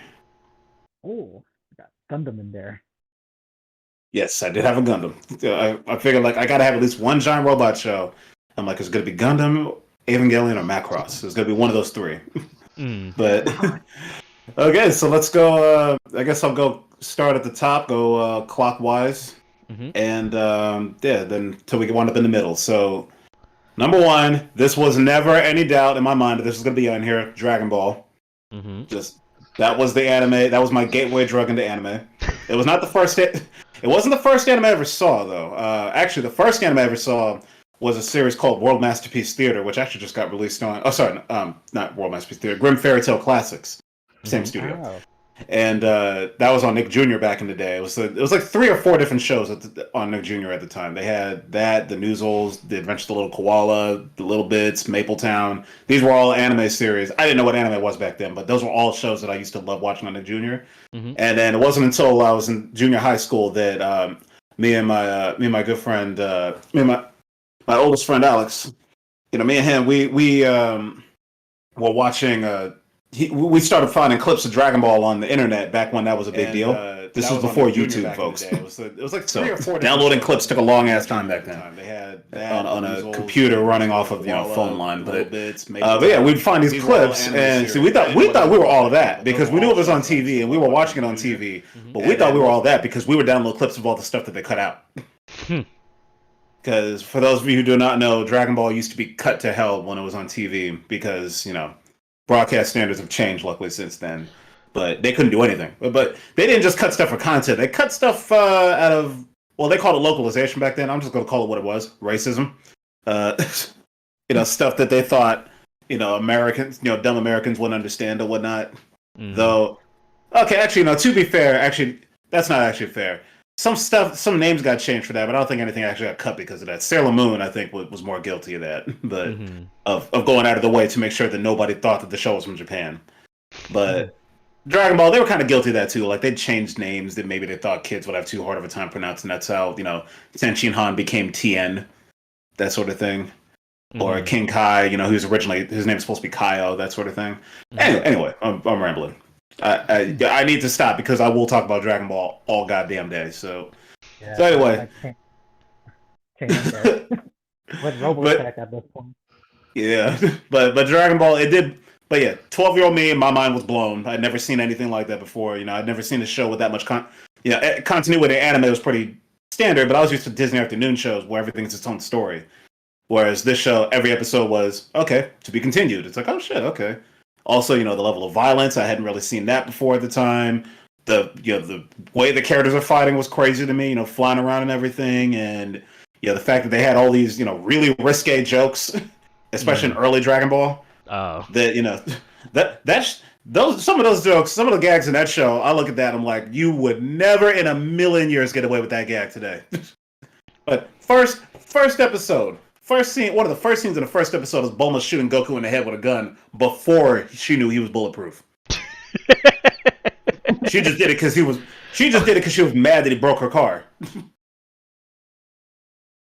Oh, got Gundam in there.
Yes, I did have a Gundam. I figured like I gotta have at least one giant robot show. I'm like, it's gonna be Gundam, Evangelion, or Macross. It's gonna be one of those three.
Mm.
But okay, so let's go. I guess I'll go start at the top, go clockwise,
Mhm.
and yeah, then till we wind up in the middle. So number one, this was never any doubt in my mind that this was gonna be on here. Dragon Ball.
Mhm.
Just that was the anime. That was my gateway drug into anime. It was not the first. It wasn't the first anime I ever saw, though. Actually, the first anime I ever saw was a series called World Masterpiece Theater, which actually just got released on. Oh, sorry, not World Masterpiece Theater. Grim Fairy Tale Classics, same
Mhm.
studio.
Oh,
And that was on Nick Jr. back in the day. It was like 3 or 4 different shows on Nick Jr. at the time. They had that, the Noozles, The Adventure of the Little Koala, The Little Bits, Mapletown. These were all anime series. I didn't know what anime was back then, but those were all shows that I used to love watching on Nick Jr.
Mhm.
And then it wasn't until I was in junior high school that me and my good friend, me and my oldest friend Alex, me and him, we were watching. We started finding clips of Dragon Ball on the internet back when that was a big deal. This was before YouTube, folks. It was like 3 or 4 downloading clips took a long ass time back then. They had that on a computer running off of phone line, but yeah, we'd find these clips and see we thought we were all of that because we knew it was on TV and we were watching it on TV, but we thought we were all that because we would download clips of all the stuff that they cut out. Because for those of you who do not know, Dragon Ball used to be cut to hell when it was on TV because broadcast standards have changed luckily since then. But they couldn't do anything. But they didn't just cut stuff for content. They cut stuff out of, well, they called it localization back then. I'm just going to call it what it was, racism. Stuff that they thought, Americans, dumb Americans wouldn't understand or whatnot.
Mhm.
Though, okay, actually, no, to be fair, actually, that's not actually fair. Some names got changed for that, but I don't think anything actually got cut because of that. Sailor Moon, I think, was more guilty of that, but
Mhm.
of going out of the way to make sure that nobody thought that the show was from Japan. But Dragon Ball, they were kind of guilty of that too. Like they changed names that maybe they thought kids would have too hard of a time pronouncing. That's how Senshin Han became Tien, that sort of thing. Or
Mhm.
King Kai, who's originally his name's supposed to be Kaio, that sort of thing.
Mhm.
Anyway, I'm rambling. I need to stop because I will talk about Dragon Ball all goddamn day. So
yeah.
So anyway.
I can't there. With Robotech at this point.
yeah, but Dragon Ball it did. But yeah, 12-year-old me, my mind was blown. I'd never seen anything like that before. I'd never seen a show with that much continuity. Anime was pretty standard, but I was used to Disney afternoon shows where everything's its own story. Whereas this show, every episode was okay to be continued. It's like, oh shit, okay. Also, the level of violence, I hadn't really seen that before at the time. The way the characters are fighting was crazy to me. Flying around and everything, and the fact that they had all these really risque jokes, especially in early Dragon Ball.
Oh.
That's some of those jokes, some of the gags in that show. I look at that, I'm like, you would never in a million years get away with that gag today. But first episode. First scene, one of the first scenes in the first episode is Bulma shooting Goku in the head with a gun before she knew he was bulletproof. She just did it because she was mad that he broke her car.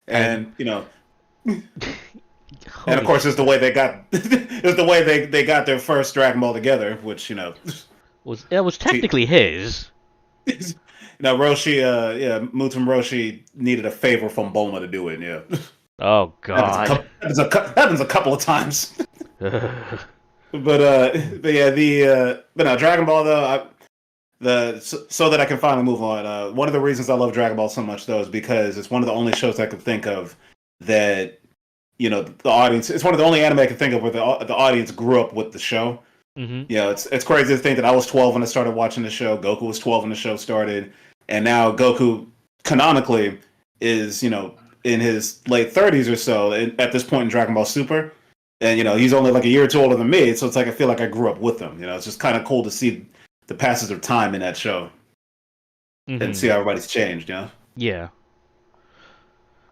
And and of course it's the way they got they got their first Dragon Ball together, which
was technically his.
Roshi, Muten Roshi needed a favor from Bulma to do it. Yeah.
Oh God.
Happens a couple of times. But no, Dragon Ball though. So that I can finally move on. One of the reasons I love Dragon Ball so much though is because it's one of the only shows I can think of that the audience. It's one of the only anime I can think of where the audience grew up with the show.
Mm-hmm.
It's crazy to think that I was 12 when I started watching the show. Goku was 12 when the show started, and now Goku canonically is in his late 30s or so at this point in Dragon Ball Super, and he's only like a year or two older than me. So it's like I feel like I grew up with him. It's just kind of cool to see the passage of time in that show and see how everybody's changed.
Yeah.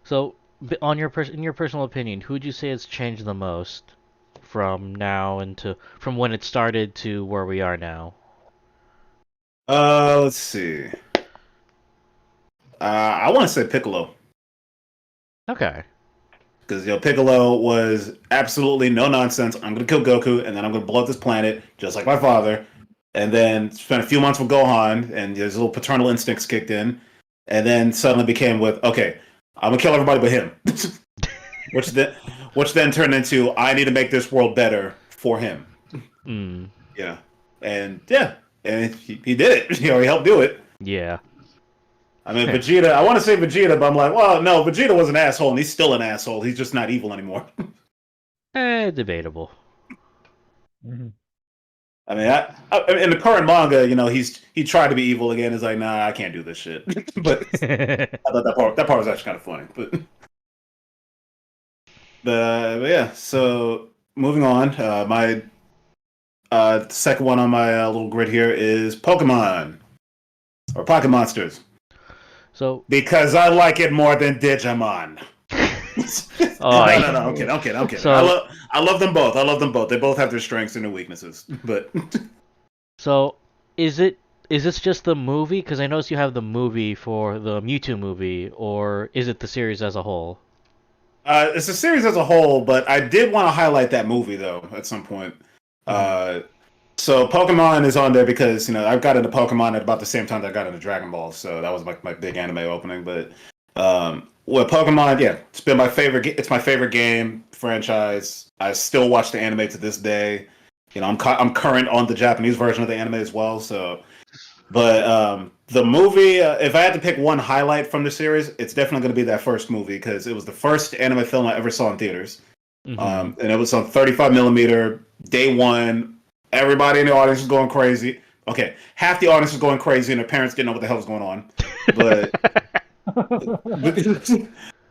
So, in your personal opinion, who would you say has changed the most from from when it started to where we are now?
Let's see. I want to say Piccolo.
Okay.
Because Piccolo was absolutely no nonsense. I'm gonna kill Goku, and then I'm gonna blow up this planet, just like my father. And then spent a few months with Gohan, and his little paternal instincts kicked in. And then suddenly became okay, I'm gonna kill everybody but him. which then turned into, I need to make this world better for him.
Mm.
Yeah. And he did it. He helped do it.
Yeah.
I mean, Vegeta, I want to say Vegeta, but I'm like, well, no, Vegeta was an asshole, and he's still an asshole. He's just not evil anymore.
Debatable.
Mm-hmm.
I mean, in the current manga, he tried to be evil again. He's like, nah, I can't do this shit. But I thought that part was actually kind of funny. But yeah, so moving on, my second one on my little grid here is Pokemon or Pocket Monsters.
So
because I like it more than Digimon. No, I'm kidding.
So,
I love them both. They both have their strengths and their weaknesses. But
so is this just the movie? Because I noticed you have the movie for the Mewtwo movie, or is it the series as a whole?
It's a series as a whole, but I did want to highlight that movie though at some point. So Pokemon is on there because I got into Pokemon at about the same time that I got into Dragon Ball, so that was my big anime opening. But Pokemon, yeah, it's been my favorite. It's my favorite game franchise. I still watch the anime to this day. I'm current on the Japanese version of the anime as well. So, but the movie, if I had to pick one highlight from the series, it's definitely going to be that first movie because it was the first anime film I ever saw in theaters, and it was on 35 millimeter day one. Everybody in the audience was going crazy. Okay, half the audience was going crazy, and their parents didn't know what the hell was going on. But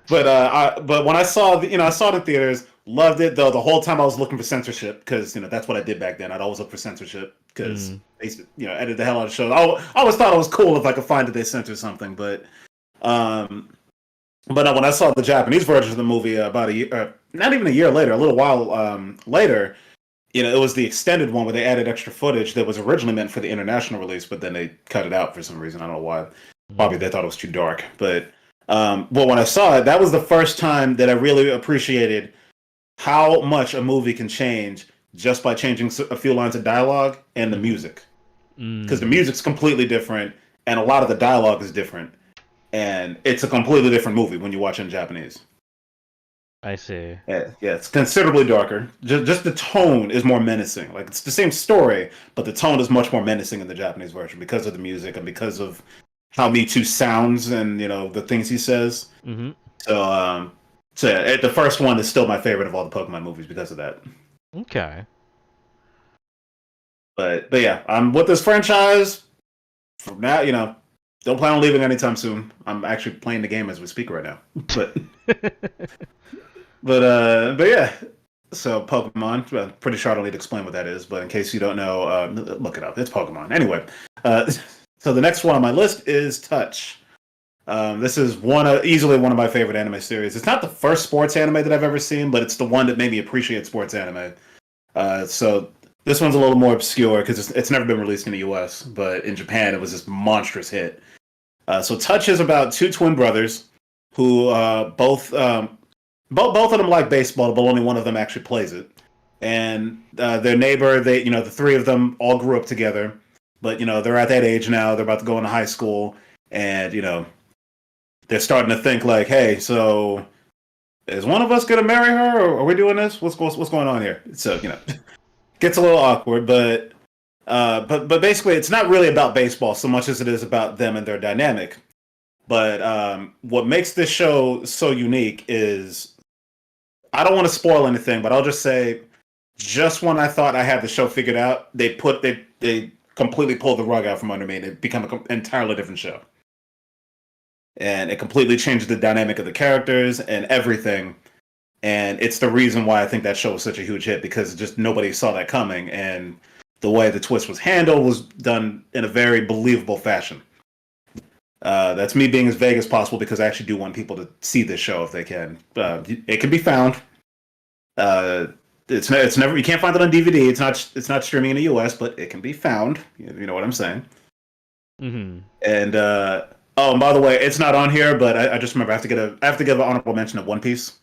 but when I saw I saw it in theaters, loved it. Though the whole time I was looking for censorship because that's what I did back then. I'd always look for censorship because they edited the hell out of shows. I always thought it was cool if I could find that they censored something. But when I saw the Japanese version of the movie about a year, not even a year later, a little while later. It was the extended one where they added extra footage that was originally meant for the international release, but then they cut it out for some reason. I don't know why. Probably they thought it was too dark. But when I saw it, that was the first time that I really appreciated how much a movie can change just by changing a few lines of dialogue and the music. Because the music's completely different, and a lot of the dialogue is different. And it's a completely different movie when you watch it in Japanese.
I see.
Yeah, it's considerably darker. Just the tone is more menacing. Like, it's the same story, but the tone is much more menacing in the Japanese version because of the music and because of how Mewtwo sounds and the things he says.
Mm-hmm.
So yeah, the first one is still my favorite of all the Pokemon movies because of that.
Okay.
But yeah, I'm with this franchise from now. Don't plan on leaving anytime soon. I'm actually playing the game as we speak right now. But but yeah. So Pokemon. Well, pretty sure I don't need to explain what that is. But in case you don't know, look it up. It's Pokemon. Anyway, so the next one on my list is Touch. This is easily one of my favorite anime series. It's not the first sports anime that I've ever seen, but it's the one that made me appreciate sports anime. So this one's a little more obscure because it's never been released in the U.S., but in Japan it was this monstrous hit. So Touch is about two twin brothers who both of them like baseball, but only one of them actually plays it. And their neighbor, the three of them all grew up together, but they're at that age now. They're about to go into high school, and they're starting to think like, hey, so is one of us gonna marry her, or are we doing this? What's going on here? So gets a little awkward, but basically, it's not really about baseball so much as it is about them and their dynamic. But what makes this show so unique is, I don't want to spoil anything, but I'll just say, just when I thought I had the show figured out, they completely pulled the rug out from under me, and it became an entirely different show. And it completely changed the dynamic of the characters and everything. And it's the reason why I think that show was such a huge hit, because just nobody saw that coming, and the way the twist was handled was done in a very believable fashion. That's me being as vague as possible, because I actually do want people to see this show if they can. It can be found. It's never, you can't find it on DVD. It's not streaming in the US, but it can be found. You know what I'm saying?
Mm-hmm.
And and by the way, it's not on here, but I just remember I have to give an honorable mention of One Piece.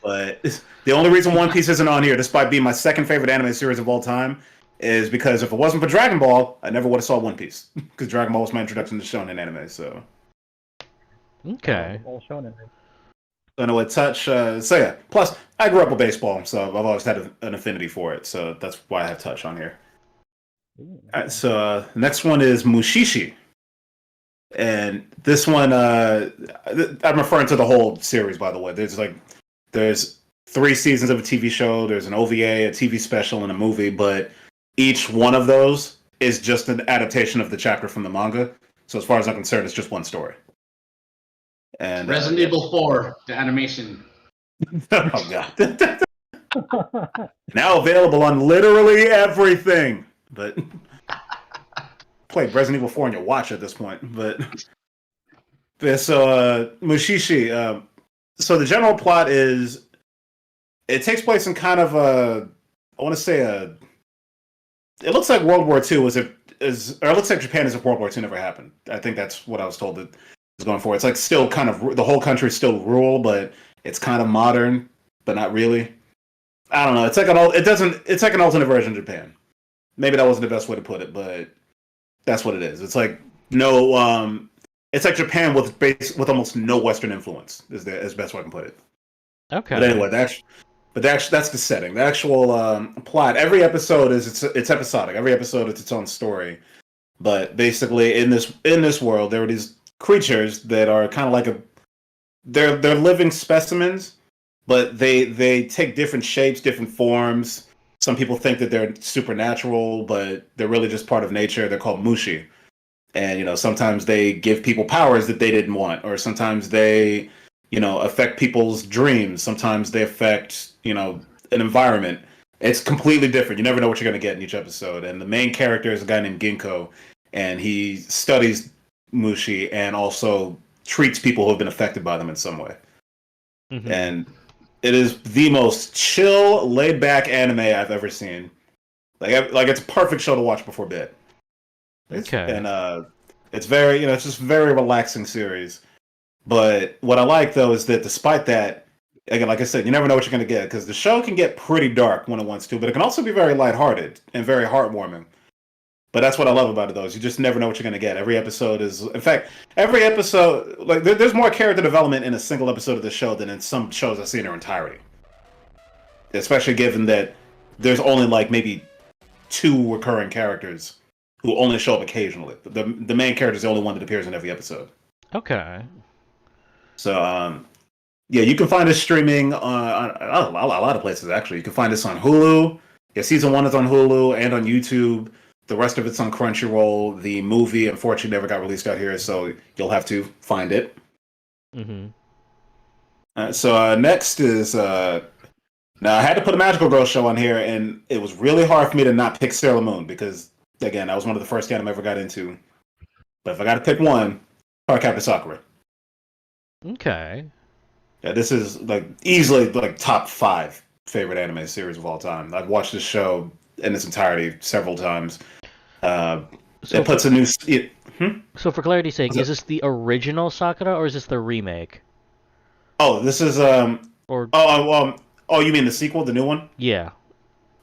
But the only reason One Piece isn't on here, despite being my second favorite anime series of all time, is because if it wasn't for Dragon Ball, I never would have saw One Piece. Because Dragon Ball was my introduction to shonen anime. So
Okay.
All shonen.
I know what Touch. So yeah. Plus, I grew up with baseball, so I've always had an affinity for it. So that's why I have Touch on here.
Ooh,
All right, so next one is Mushishi. And this one, I'm referring to the whole series, by the way. There's 3 seasons of a TV show, there's an OVA, a TV special, and a movie, but each one of those is just an adaptation of the chapter from the manga. So as far as I'm concerned, it's just one story. And
Resident Evil 4, the animation.
oh god. Now available on literally everything. But played Resident Evil 4 on your watch at this point. But so Mushishi, so the general plot is, it takes place in kind of it looks like World War II or it looks like Japan as if World War II never happened. I think that's what I was told that is going for. It's like still kind of, the whole country is still rural, but it's kind of modern, but not really. I don't know. It's like an alternate version of Japan. Maybe that wasn't the best way to put it, but that's what it is. It's like it's like Japan with almost no Western influence. Is the best way I can put it.
Okay.
But anyway, that's the setting. The actual plot. Every episode it's episodic. Every episode it's its own story. But basically, in this world, there are these creatures that are kind of like they're living specimens, but they take different shapes, different forms. Some people think that they're supernatural, but they're really just part of nature. They're called mushi. And, sometimes they give people powers that they didn't want, or sometimes they, affect people's dreams. Sometimes they affect, an environment. It's completely different. You never know what you're going to get in each episode. And the main character is a guy named Ginkgo, and he studies mushi and also treats people who have been affected by them in some way.
Mhm.
And it is the most chill, laid-back anime I've ever seen. Like it's a perfect show to watch before bed.
Okay.
And it's very, it's just a very relaxing series. But what I like though is that despite that, again, like I said, you never know what you're going to get, because the show can get pretty dark when it wants to, but it can also be very lighthearted and very heartwarming. But that's what I love about it, though, is you just never know what you're going to get. Every episode is, in fact, like there's more character development in a single episode of the show than in some shows I see in their entirety. Especially given that there's only like maybe 2 recurring characters who only show up occasionally. The main character is the only one that appears in every episode.
Okay.
So Yeah, you can find this streaming on a lot of places, actually. You can find this on Hulu. Yeah, season 1 is on Hulu and on YouTube. The rest of it's on Crunchyroll. The movie, unfortunately, never got released out here, so you'll have to find it.
Mm-hmm.
So next is now I had to put a Magical Girl show on here, and it was really hard for me to not pick Sailor Moon because again, that was one of the first anime I ever got into. But if I got to pick one, Cardcaptor Sakura.
Okay.
Yeah, this is like easily like top 5 favorite anime series of all time. I've watched this show in its entirety several times.
So
It puts a new.
So for clarity's sake,
What's
is this the original Sakura or is this the remake?
Oh, this is
Or
oh, you mean the sequel, the new one?
yeah.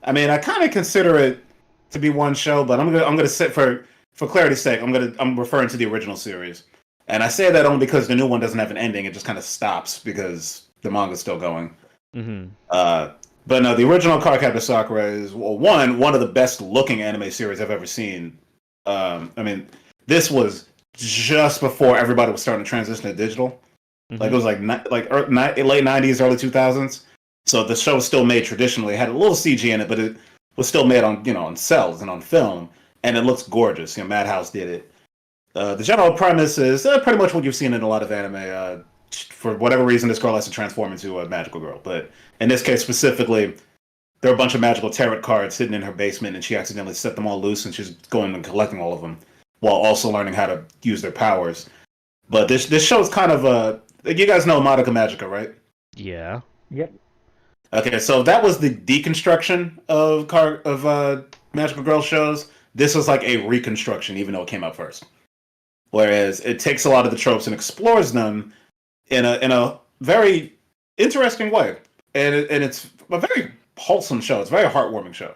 I mean, I kind of consider it to be one show, but I'm gonna sit for clarity's sake. I'm referring to the original series, and I say that only because the new one doesn't have an ending. It just kind of stops because the manga's still going.
Mm-hmm.
But no, the original Cardcaptor Sakura is one of the best looking anime series I've ever seen. I mean, this was just before everybody was starting to transition to digital.
Mm-hmm.
Like it was late '90s, early 2000s. So the show was still made traditionally. It had a little CG in it, but it was still made on cells and on film, and it looks gorgeous. Madhouse did it. The general premise is pretty much what you've seen in a lot of anime. For whatever reason, this girl has to transform into a magical girl. But in this case specifically, there are a bunch of magical tarot cards hidden in her basement, and she accidentally set them all loose, and she's going and collecting all of them, while also learning how to use their powers. But this show is kind of you guys know Madoka Magica, right?
Yeah.
Yep.
Okay, so that was the deconstruction of Magical Girl shows. This was like a reconstruction, even though it came out first. Whereas it takes a lot of the tropes and explores them in a very interesting way, and it's a very wholesome show. It's a very heartwarming show.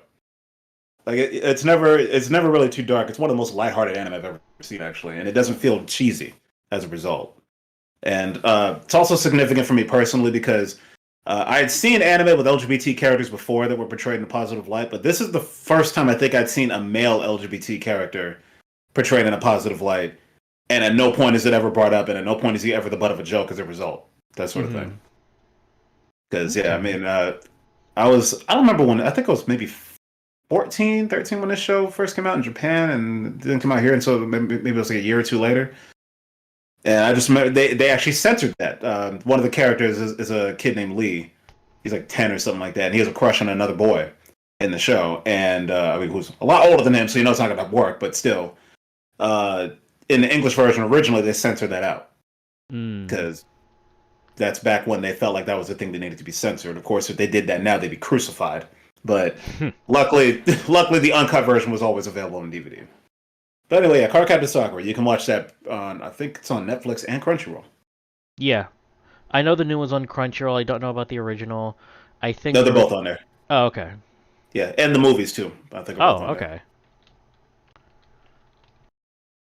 Like it's never really too dark. It's one of the most lighthearted anime I've ever seen, actually, and it doesn't feel cheesy as a result. And it's also significant for me personally because I had seen anime with LGBT characters before that were portrayed in a positive light, but this is the first time I think I'd seen a male LGBT character portrayed in a positive light, and at no point is it ever brought up, and at no point is he ever the butt of a joke as a result. That sort of thing. Because, yeah, I mean, I don't remember when, I think I was maybe 14, 13 when this show first came out in Japan, and it didn't come out here until maybe it was like a year or two later. And I just remember they actually censored that. One of the characters is a kid named Lee. He's like 10 or something like that, and he has a crush on another boy in the show. And I mean, who's a lot older than him, so you know it's not going to work. But still, in the English version originally, they censored that out because that's back when they felt like that was the thing that needed to be censored. Of course, if they did that now, they'd be crucified. But luckily, the uncut version was always available on DVD. But anyway, yeah, Cardcaptor Sakura. You can watch that on, I think it's on Netflix and Crunchyroll.
Yeah. I know the new one's on Crunchyroll. I don't know about the original. I think
No, they're both on there.
Oh, okay.
Yeah, and the movies too. I think.
Oh, okay.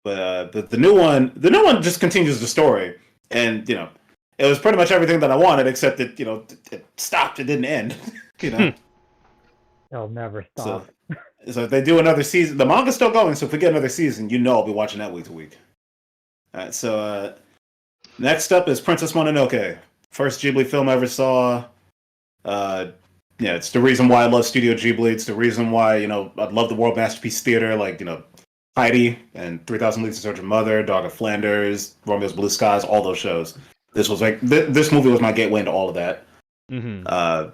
But the new one just continues the story, and it was pretty much everything that I wanted, except that it stopped. It didn't end.
It'll never stop.
So if they do another season, the manga's still going. So if we get another season, I'll be watching that week to week. All right. So next up is Princess Mononoke, first Ghibli film I ever saw. It's the reason why I love Studio Ghibli. It's the reason why I love the World Masterpiece Theater, like Heidi and 3,000 Leagues to Search Your Mother, Dog of Flanders, Romeo's Blue Skies, all those shows. This was this movie was my gateway into all of that.
Mm-hmm.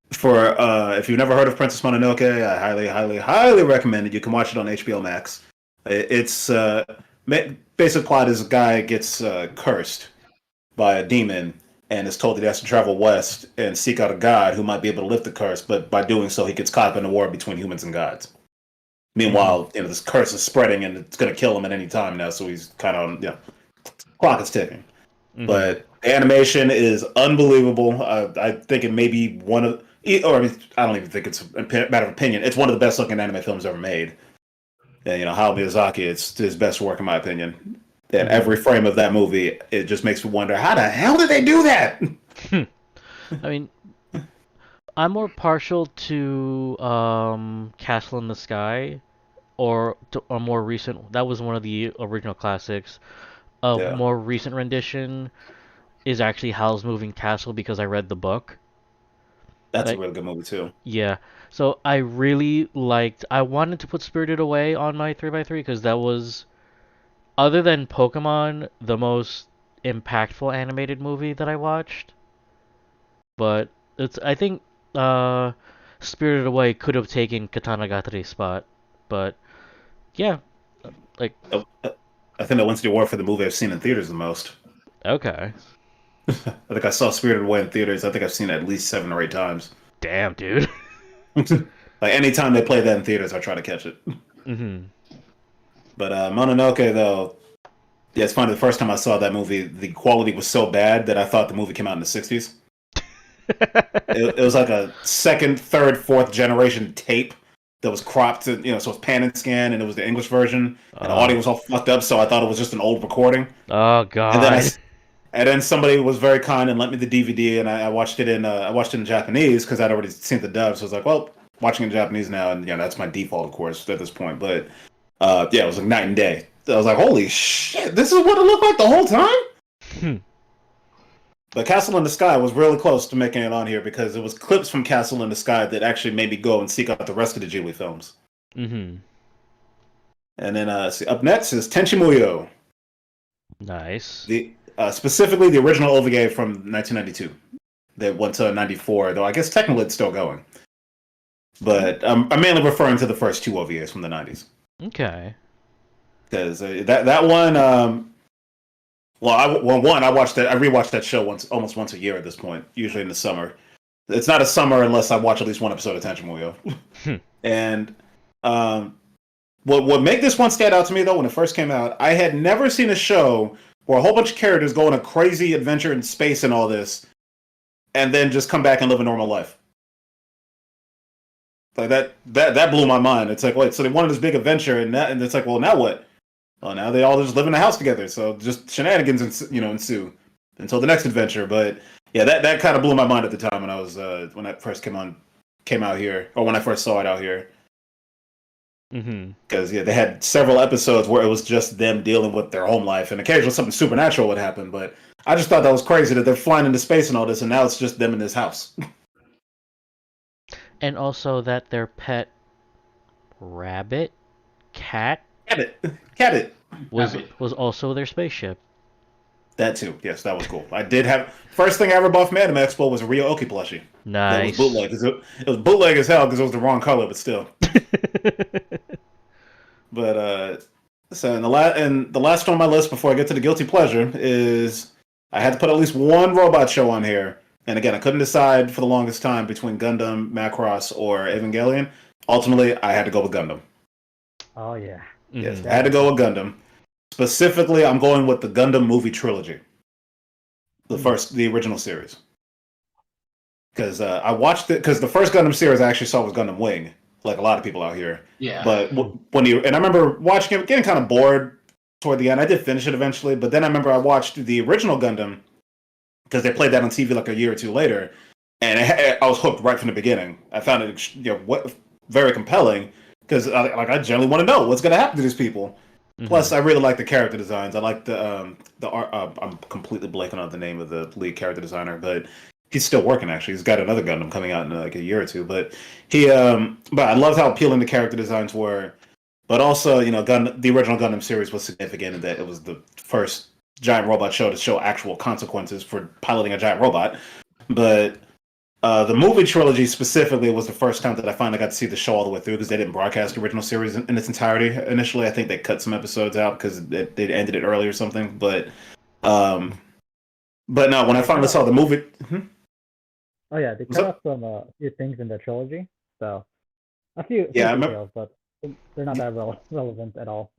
If you've never heard of Princess Mononoke, I highly, highly, highly recommend it. You can watch it on HBO Max. It's basic plot is a guy gets cursed by a demon and is told that he has to travel west and seek out a god who might be able to lift the curse, but by doing so, he gets caught up in a war between humans and gods. Meanwhile, this curse is spreading and it's going to kill him at any time now, so he's kind of clock is ticking. Mm-hmm. But the animation is unbelievable. I think it may be one of, or I don't even think it's a matter of opinion. It's one of the best looking anime films ever made. And Hayao Miyazaki, it's his best work in my opinion. And every frame of that movie, it just makes me wonder, how the hell did they do that?
I mean, I'm more partial to Castle in the Sky, or to a more recent. That was one of the original classics. A more recent rendition is actually Howl's Moving Castle because I read the book.
That's a
Like,
really good movie too.
yeah. So I really liked. I wanted to put Spirited Away on my 3x3 because that was, other than Pokemon, the most impactful animated movie that I watched. But I think uh, Spirited Away could have taken Katanagatari's spot. But yeah, like
I think that wins the award for the movie I've seen in theaters the most.
okay,
I think I saw Spirited Away in theaters. I think I've seen it at least 7 or 8 times.
damn, dude.
Like anytime they play that in theaters, I try to catch it.
Mhm.
But Mononoke, though, yeah, it's funny. The first time I saw that movie, the quality was so bad that I thought the movie came out in the 60s. It was like a second, third, fourth generation tape that was cropped to, so it's pan and scan, and it was the English version, and the audio was all fucked up, so I thought it was just an old recording.
Oh
And then
god.
and then somebody was very kind and lent me the DVD, and I watched it in Japanese because I'd already seen the dub, so I was like, well, watching in Japanese now, and that's my default, of course, at this point. But yeah, it was like night and day. I was like, holy shit, this is what it looked like the whole time. But Castle in the Sky was really close to making it on here because it was clips from Castle in the Sky that actually made me go and seek out the rest of the Ghibli films.
Mhm.
And then up next is Tenchi Muyo,
Nice.
specifically the original OVA from 1992 that went to 94, though I guess technically it's still going. But I'm mainly referring to the first 2 OVAs from the 90s.
Okay.
Because that one, I watched that. I rewatched that show almost once a year at this point, usually in the summer. It's not a summer unless I watch at least one episode of Tenchi Muyo. And what made this one stand out to me though, when it first came out, I had never seen a show where a whole bunch of characters go on a crazy adventure in space and all this, and then just come back and live a normal life. Like that blew my mind. It's like, wait, so they wanted this big adventure, and it's like, well, now what? Well, now they all just live in a house together, so just shenanigans ensue until the next adventure. But yeah, that kind of blew my mind at the time when I was when that first came out here, or when I first saw it out here.
Mhm.
Because they had several episodes where it was just them dealing with their home life, and occasionally something supernatural would happen. But I just thought that was crazy that they're flying into space and all this, and now it's just them in this house.
And also that their pet rabbit, cat,
Cat it.
was also their spaceship.
That too. Yes, that was cool. I did have first thing I ever bought from Anime Expo was a Ryo Oki plushie.
Nice.
That was bootleg. It was bootleg as hell because it was the wrong color, but still. But so the last one on my list before I get to the guilty pleasure is I had to put at least one robot show on here. And again, I couldn't decide for the longest time between Gundam, Macross, or Evangelion. Ultimately, I had to go with Gundam.
Oh yeah.
Yes,
Mhm.
I had to go with Gundam. Specifically, I'm going with the Gundam movie trilogy, the original series. Because I watched it because the first Gundam series I actually saw was Gundam Wing, like a lot of people out here.
Yeah.
But and I remember watching it, getting kind of bored toward the end. I did finish it eventually, but then I remember I watched the original Gundam because they played that on TV like a year or two later, and I was hooked right from the beginning. I found it very compelling because I generally want to know what's going to happen to these people.
Mhm.
Plus, I really like the character designs. I like the art. I'm completely blanking on the name of the lead character designer, but he's still working. Actually, he's got another Gundam coming out in like a year or two. But but I loved how appealing the character designs were. But also, the original Gundam series was significant in that it was the first giant robot show to show actual consequences for piloting a giant robot. But the movie trilogy specifically was the first time that I finally got to see the show all the way through because they didn't broadcast the original series in its entirety initially. I think they cut some episodes out because they ended it early or something. But no, when I finally saw the movie,
Oh yeah, they cut off some few things in the trilogy. So a few
Yeah, I
details, but they're not that relevant at all.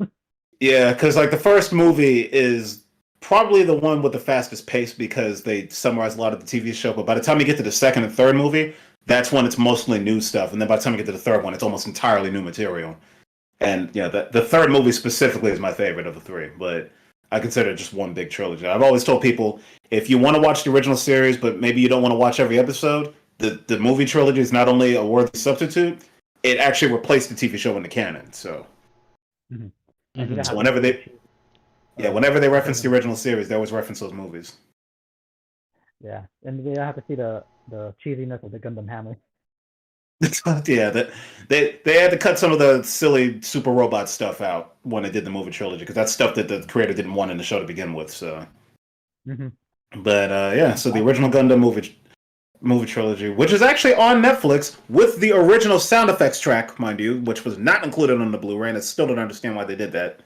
yeah, because like the first movie is probably the one with the fastest pace because they summarize a lot of the TV show. But by the time you get to the second and third movie, that's when it's mostly new stuff. And then by the time you get to the third one, it's almost entirely new material. And the third movie specifically is my favorite of the three, but I consider it just one big trilogy. I've always told people if you want to watch the original series, but maybe you don't want to watch every episode, the movie trilogy is not only a worthy substitute, it actually replaced the TV show in the canon. So
And
Mhm.
you don't have
whenever
to
they reference the original series, they always reference those movies.
Yeah, and we have to see the cheesiness of the Gundam hammer.
Yeah, that they had to cut some of the silly super robot stuff out when they did the movie trilogy because that's stuff that the creator didn't want in the show to begin with. So,
Mm-hmm.
but yeah, so the original Gundam movie trilogy, which is actually on Netflix with the original sound effects track, mind you, which was not included on the Blu-ray, and I still don't understand why they did that.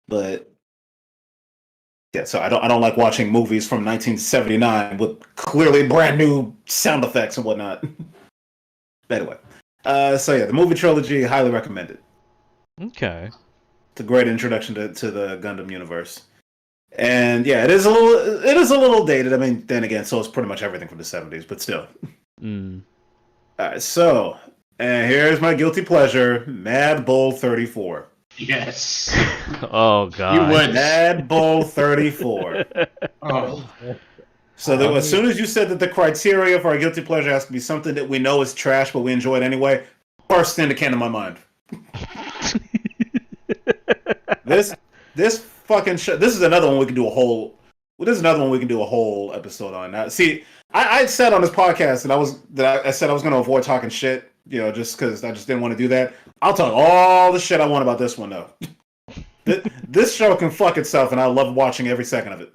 But yeah, so I don't like watching movies from 1979 with clearly brand new sound effects and whatnot. Anyway, so yeah, the movie trilogy, highly recommended.
Okay.
It's a great introduction to the Gundam universe. And yeah, it is a little dated. I mean, then again, so is pretty much everything from the 70s, but still.
Mm.
Alright, so and here's my guilty pleasure, Mad Bull 34.
Yes.
Oh god.
You would.
Mad Bull 34.
Oh,
So as soon as you said that the criteria for our guilty pleasure has to be something that we know is trash, but we enjoy it anyway, first thing that came to my mind. This fucking show. This is another one we can do a whole. This is another one we can do a whole episode on. Now, see, I said on this podcast that I said I was going to avoid talking shit, just because I just didn't want to do that. I'll talk all the shit I want about this one though. This show can fuck itself, and I love watching every second of it.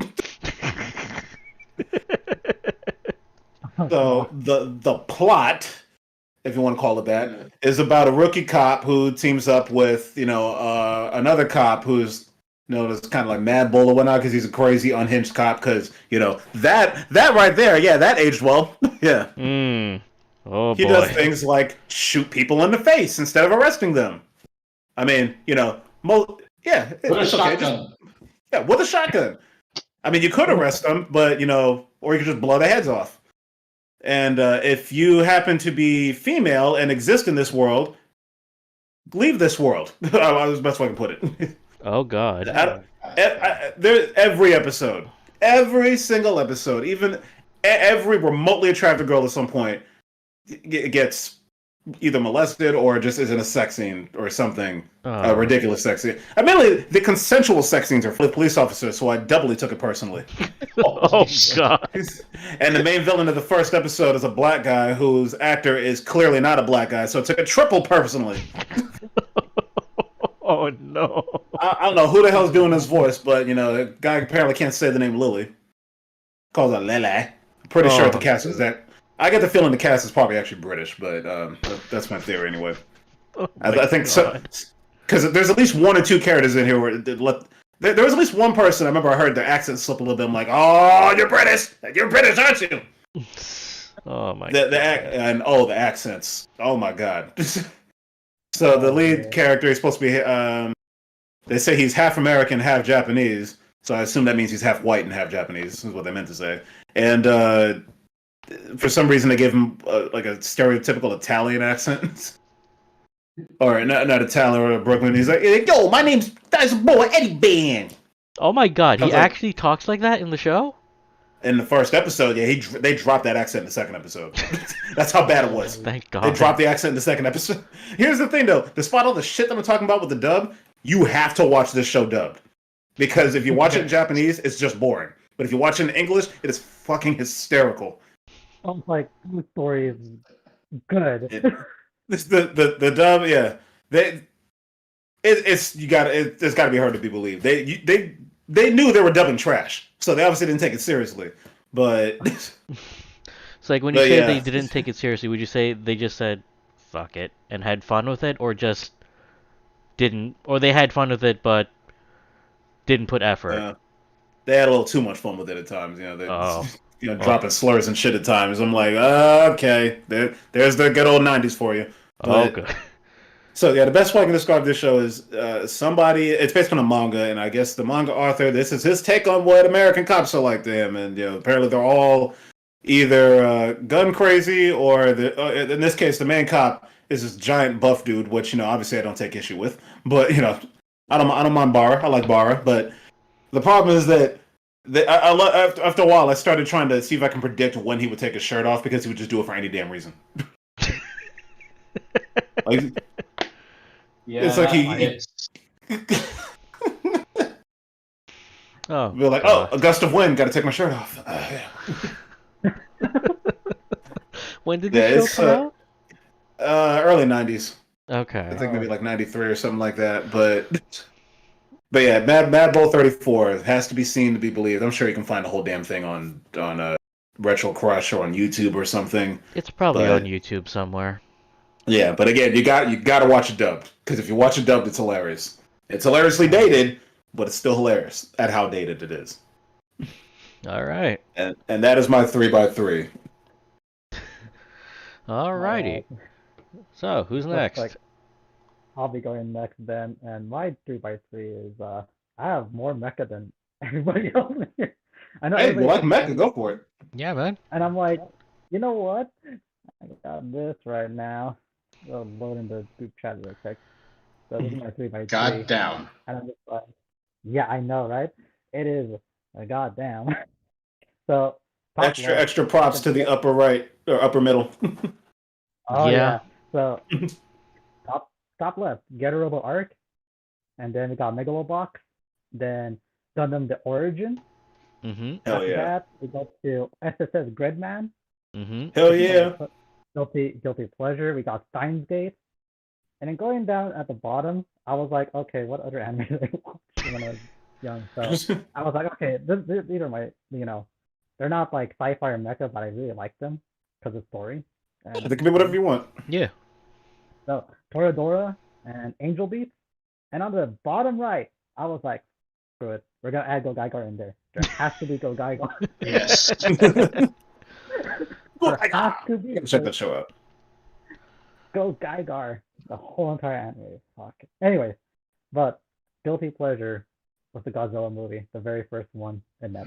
So the plot, if you want to call it that, is about a rookie cop who teams up with another cop who's that's kind of like Mad Bull or whatnot because he's a crazy unhinged cop. Because that right there, yeah, that aged well. Yeah.
Oh
he
boy.
does things like shoot people in the face instead of arresting them. I mean,
with a
it's okay.
shotgun.
With a shotgun. I mean, you could arrest them, but or you could just blow their heads off. And if you happen to be female and exist in this world, leave this world. That was the best way I can put it.
Oh god.
Every episode, every single episode, even every remotely attractive girl at some point gets either molested or just is in a sex scene or something, a ridiculous sex scene. Admittedly, the consensual sex scenes are for police officers, so I doubly took it personally.
Oh god.
And the main villain of the first episode is a black guy whose actor is clearly not a black guy, so I took it triple personally.
Oh no.
I don't know who the hell's doing this voice, but the guy apparently can't say the name Lily. Calls her Lele. I'm pretty sure the cast is that. I get the feeling the cast is probably actually British, but that's my theory anyway.
Oh
I think so, because there's at least one or two characters in here where there was at least one person I remember I heard their accent slip a little bit. I'm like, oh, you're British, aren't you?
Oh my
god.
god.
The accents. Oh my god. So the lead character is supposed to be. They say he's half American, half Japanese. So I assume that means he's half white and half Japanese. Is what they meant to say. And for some reason, they gave him like a stereotypical Italian accent. Or not Italian or Brooklyn. He's like, yo, my name's Boy Eddie Band.
Oh my god, he
like,
actually talks like that in the show?
In the first episode, yeah, they dropped that accent in the second episode. That's how bad it was.
Thank god.
They dropped the accent in the second episode. Here's the thing, though. Despite all the shit that I'm talking about with the dub, you have to watch this show dubbed. Because if you watch it in Japanese, it's just boring. But if you watch it in English, it is fucking hysterical.
Sounds like the story is good.
The dub, yeah. It's got to be hard to be believed. They knew they were dubbing trash, so they obviously didn't take it seriously. But
it's like when you say they didn't take it seriously, would you say they just said fuck it and had fun with it, or just didn't, or they had fun with it but didn't put effort?
They had a little too much fun with it at times. Dropping slurs and shit at times. I'm like, okay, there's the good old '90s for you. But,
good.
So yeah, the best way I can describe this show is somebody. It's based on a manga, and I guess the manga author. This is his take on what American cops are like to him, and apparently they're all either gun crazy or in this case, the main cop is this giant buff dude, which obviously I don't take issue with, but I don't mind Bara. I like Bara, but the problem is that after a while I started trying to see if I can predict when he would take his shirt off because he would just do it for any damn reason. Like.
Yeah,
it's like
Oh,
we're like, a gust of wind, got to take my shirt off. Yeah.
When did
Yeah,
the show
it's
come out?
early '90s. I
Okay.
think maybe like '93 or something like that. But yeah, Mad Bull 34 has to be seen to be believed. I'm sure you can find the whole damn thing on Retro Crush or on YouTube or something.
It's probably on
But
YouTube somewhere.
yeah, but again, you got to watch it dubbed because if you watch it dubbed, it's hilarious. It's hilariously dated, but it's still hilarious at how dated it is.
All right.
And that is my 3x3.
Alrighty. So, who's
Looks
next?
like I'll be going next then, and my 3x3 is I have more mecha than everybody else here. I know
Hey, you
everybody
like
thinks
Mecha? Go for it.
Yeah, man.
and I'm like, you know what? I got this right now. I'll load in the group chat real quick. So this is my 3x3.
God down.
And I'm just like, yeah, I know, right? It is a goddamn. So top left,
Extra props to the upper right or upper middle.
oh
Yeah.
yeah. So top left, Getter Arc, and then we got Megalobox, then Gundam the Origin.
Mm-hmm.
Hell
After
yeah.
that, we go to SSS Gridman.
Mm-hmm.
Hell yeah.
Guilty Pleasure. We got Steins Gate. And then going down at the bottom, I was like, okay, what other anime did I watch when I was young? So I was like, okay, these are my, they're not like sci-fi or mecha, but I really like them because of story. And
They can be whatever you want.
Yeah.
so Toradora and Angel Beats. And on the bottom right, I was like, screw it, we're gonna add Go Gaigar in there. There has to be Go Gaigar.
Yes.
There has to be
Check that show out.
Go Gaigar. The whole entire anime. Fuck. Anyways, but Guilty Pleasure was the Godzilla movie, the very first one in that.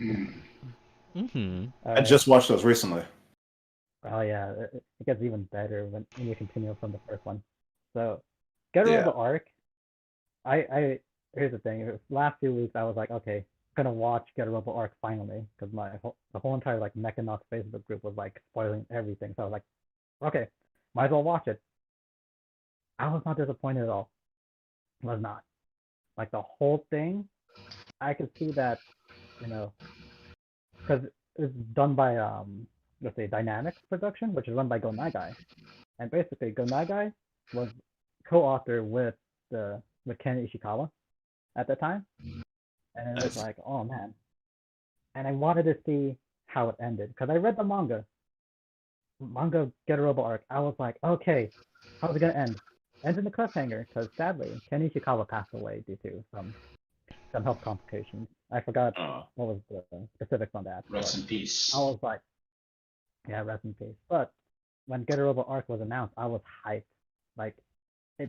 Mm-hmm.
I just watched those recently.
Oh yeah, it gets even better when you continue from the first one. So, Get Rid of
Yeah.
the Arc. I here's the thing. The last 2 weeks I was like, okay, I'm gonna watch Get Rid of the Arc finally because the whole entire like Mechanox Facebook group was like spoiling everything. So I was like, okay, might as well watch it. I was not disappointed at all. Was not. Like the whole thing, I could see that, because it's done by let's say Dynamics Production, which is run by Go Nagai, and basically Go Nagai was co-author with Ken Ishikawa at the time, and it was like, oh man, and I wanted to see how it ended because I read the manga Get a Robo Arc. I was like, okay, how's it gonna end? Ends in the cliffhanger because sadly Ken Ishikawa passed away due to some health complications. I forgot what was the specifics on that.
Rest in peace.
I was like, yeah, rest in peace. But when Get a Robo Arc was announced, I was hyped. Like it,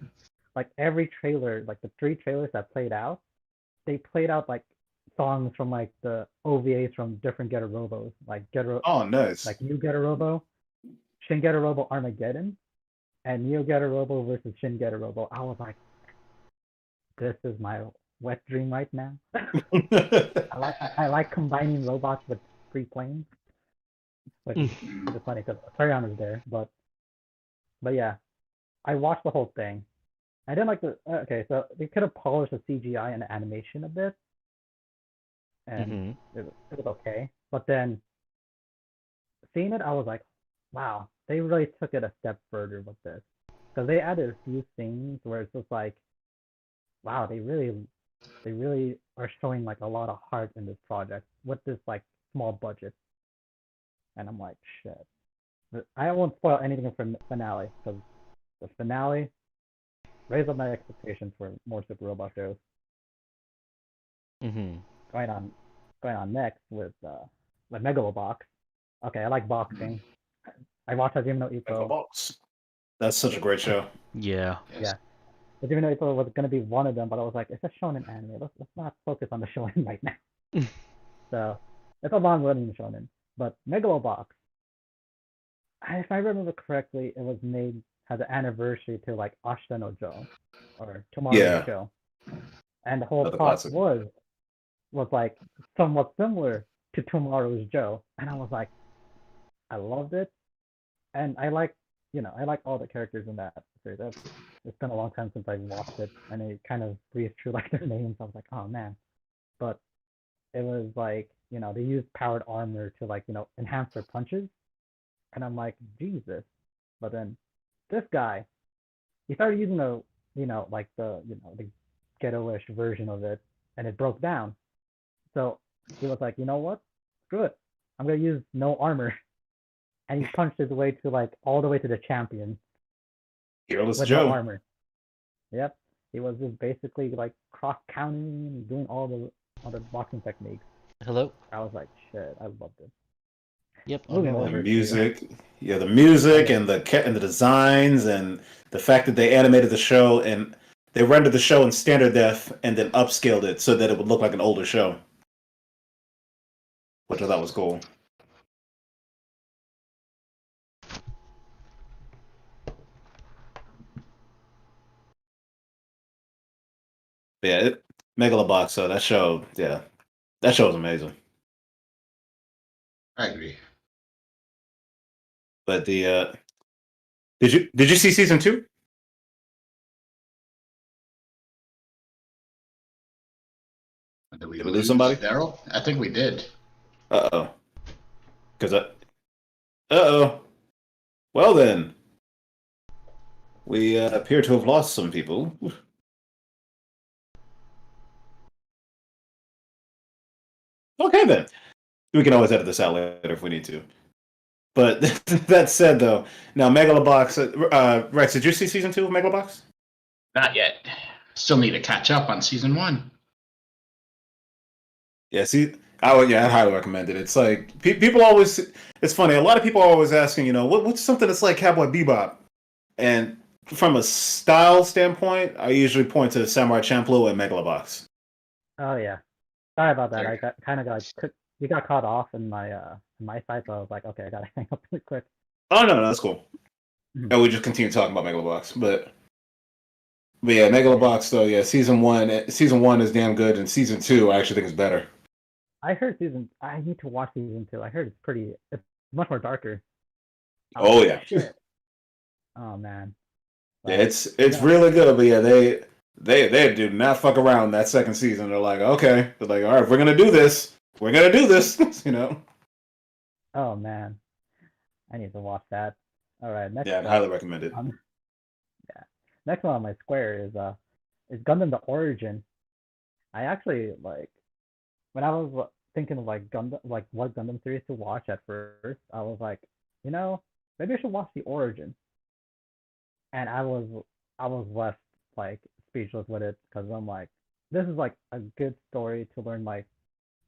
like every trailer, like the 3 trailers that played out, they played out like songs from like the OVAs from different Get a Robos, like
Oh, nice.
like New Get a Robo, Shin Get a Robo Armageddon, and Neo Get a Robo versus Shin Get a Robo. I was like, this is my wet dream right now. I like combining robots with free planes. Which is funny because Clarion is there, but yeah, I watched the whole thing. I didn't like the okay, so they could have polished the CGI and the animation a bit, and it was okay. But then seeing it, I was like, wow, they really took it a step further with this because they added a few things where it's just like, wow, they really are showing like a lot of heart in this project with this like small budget. And I'm like, shit. But I won't spoil anything from the finale because the finale raised up my expectations for more Super Robot shows. Going on next with Megalobox. Okay, I like boxing. I watched Hajime no Ippo.
That's such a great show.
Yeah.
Yeah. Hajime no Ippo was gonna be one of them, but I was like, it's a shonen anime. Let's not focus on the shonen right now. So it's a long running shonen. But Megalobox, if I remember correctly, it was made as an anniversary to like Ashita no Joe or Tomorrow's Show, and the whole
Another
plot
classic.
was like somewhat similar to Tomorrow's Joe, and I was like, I loved it, and I like all the characters in that series. It's been a long time since I watched it, and it kind of breathed true like their names. I was like, oh man, but it was like they used powered armor to like enhance their punches, And I'm like, Jesus. But then this guy, he started using the, like the ghetto-ish version of it, and it broke down. So he was like, you know what? Screw it. I'm gonna use no armor. And he punched his way to like all the way to the champion
Fearless
with
Joe.
no armor. Yep. He was just basically like cross counting and doing all the boxing techniques.
Hello.
I was like, shit, I loved it.
Yep. I'll
Moving
go
over
ahead.
The
to-
music, yeah, the music
Okay.
and the designs and the fact that they animated the show and they rendered the show in standard def and then upscaled it so that it would look like an older show, which I thought was cool. Yeah, Megalobox. So that show was amazing.
I agree.
But the did you see season 2?
Did we
Did we lose somebody?
Daryl? I think we did.
Uh oh. Well then, we appear to have lost some people. Okay then, we can always edit this out later if we need to. But that said, though, now Megalobox. Rex, did you see season 2 of Megalobox?
Not yet. Still need to catch up on season 1.
Yeah, see, I'd highly recommend it. It's like people always. It's funny. A lot of people are always asking, what's something that's like Cowboy Bebop, and from a style standpoint, I usually point to Samurai Champloo and Megalobox.
Oh yeah. Sorry about that.
There.
I got kind of you got caught off in my side, so I was like, okay, I gotta hang up really quick.
Oh no, that's cool.
Mhm.
And we just continue talking about Megalobox, but yeah, Megalobox though, yeah, season one is damn good, and season 2 I actually think is better.
I heard I need to watch season 2. I heard it's much more darker. I
Oh
was
yeah,
like, shit. Oh man.
yeah,
Like,
it's
yeah.
really good. But yeah, they do not fuck around that second season. They're like, okay, they're like, all right, if we're gonna do this, we're gonna do this.
Oh man. I need to watch that. All right, next
Yeah, I'd highly recommend it.
next one on my square is Gundam the Origin. I actually like when I was thinking of like Gundam, like what Gundam series to watch at first, I was like, maybe I should watch the Origin. And I was left like speechless with it because I'm like, this is like a good story to learn like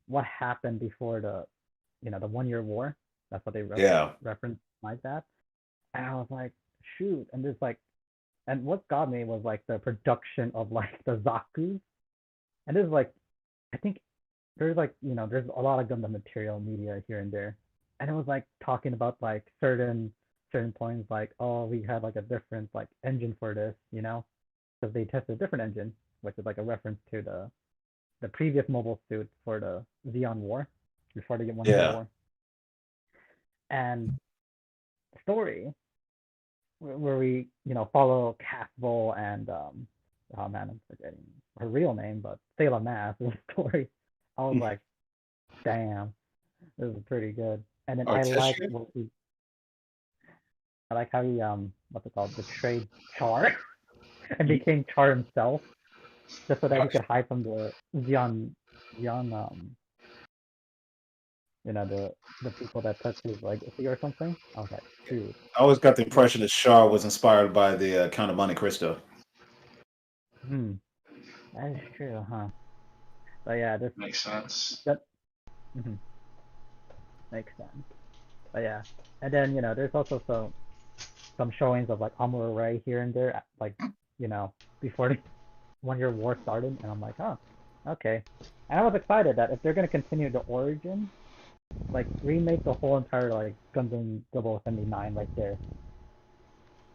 what happened before the 1 year war. That's what they
Yeah.
referenced like that. And I was like, shoot, and there's like, and what got me was like the production of like the Zaku, and there's like, I think there's like there's a lot of Gundam material media here and there, and it was like talking about like certain points like, oh, we had like a different like engine for this, because they tested a different engine, which is like a reference to the previous mobile suit for the Zeon War before they get 1 year
Yeah.
war. And the story where we follow Castle and oh man, I'm forgetting her real name, but Sayla Mass is the story. I was like, damn, this is pretty good. And then
Artesian?
I like how he what's it called, betrayed Char and became Char himself just so that he could hide from the Zeon the people that took his legacy or something. I was like, dude.
I always got the impression that Char was inspired by the Count of Monte Cristo.
That is true, huh? But yeah, this
Makes sense.
makes sense. But yeah, and then there's also some showings of like Amuro Ray here and there, like before the 1 year war started, and I'm like, oh, okay. And I was excited that if they're gonna continue the Origin, like remake the whole entire like Gundam 0079 right there.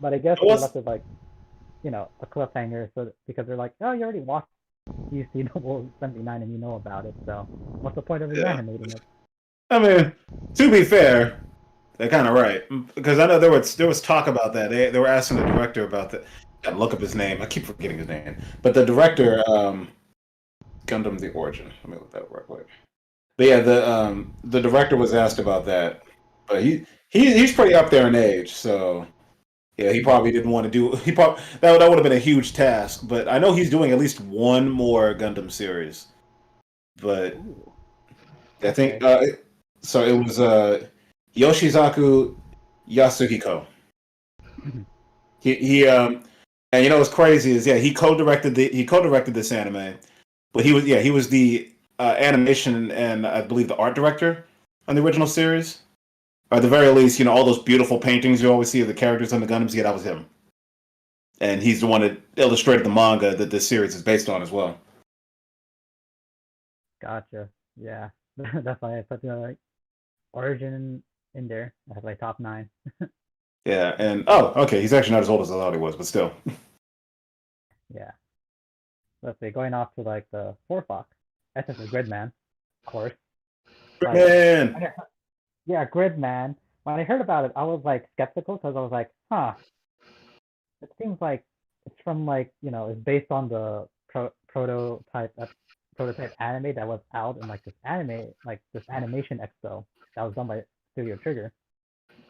But I guess they left it like a cliffhanger, so because they're like, oh, you already watched UC 0079 and you know about it, so what's the point of reanimating it?
I mean, to be fair, they're kind of right, because I know there was talk about that. They were asking the director about that. Gotta look up his name. I keep forgetting his name, but the director, Gundam the Origin. Let me look that up real quick. But yeah, the director was asked about that, but he's pretty up there in age, so yeah, he probably didn't want to do. He probably that would have been a huge task. But I know he's doing at least one more Gundam series. But
Ooh,
I think
okay.
so. It was Yoshizaku Yasuhiko. He and you know what's crazy is he co-directed this anime, but he was the animation and I believe the art director on the original series. Or at the very least, all those beautiful paintings you always see of the characters on the Gundams. Yeah, that was him, and he's the one that illustrated the manga that this series is based on as well.
Gotcha. Yeah. That's why I put the like origin in there. That's like top 9.
Yeah, and oh, okay, he's actually not as old as I thought he was, but still.
Yeah. Let's see, going off to like the Four Fox. SS is Gridman, of course. Like,
Man,
yeah, Gridman. When I heard about it, I was like skeptical because I was like, huh, it seems like it's from like, it's based on the prototype anime that was out in like this animation expo that was done by Studio Trigger.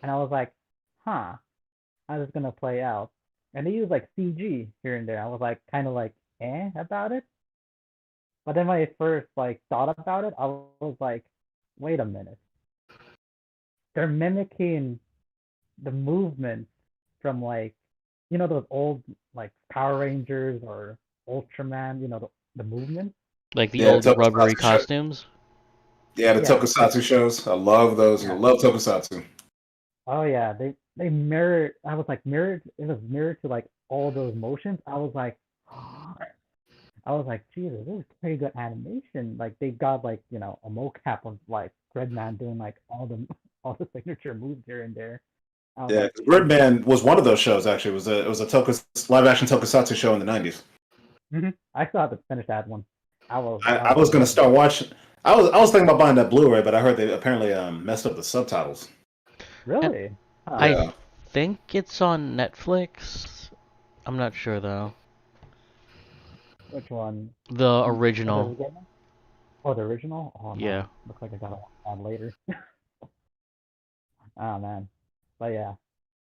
And I was like, huh, how's this gonna play out? And they use like CG here and there. I was like kind of like about it. But then when I first like thought about it, I was like, wait a minute. They're mimicking the movements from like those old like Power Rangers or Ultraman, the movements.
Like the
yeah,
old rubbery
Tokusatsu show.
costumes.
Yeah, the
Yeah, like
Tokusatsu shows. I love those. I
yeah.
love Tokusatsu.
Oh yeah, they mirrored. I was like mirrored. It was mirrored to like all those motions. I was like, Jesus, this is pretty good animation. Like they got like a mocap of like Gridman doing like all the signature moves here and there. I was
Yeah,
like,
Birdman was one of those shows. Actually, it was a live action Tokusatsu show in the '90s.
I still have to finish that one. I
I
was
was gonna
loving
start
it.
watching. I was thinking about buying that Blu-ray, but I heard they apparently messed up the subtitles.
And
Really? Huh.
I
Yeah,
think it's on Netflix. I'm not sure though.
Which one?
The
Was it
original.
again? Oh, the original? Oh
Yeah.
no. Looks like I gotta watch that later. Oh man. But yeah.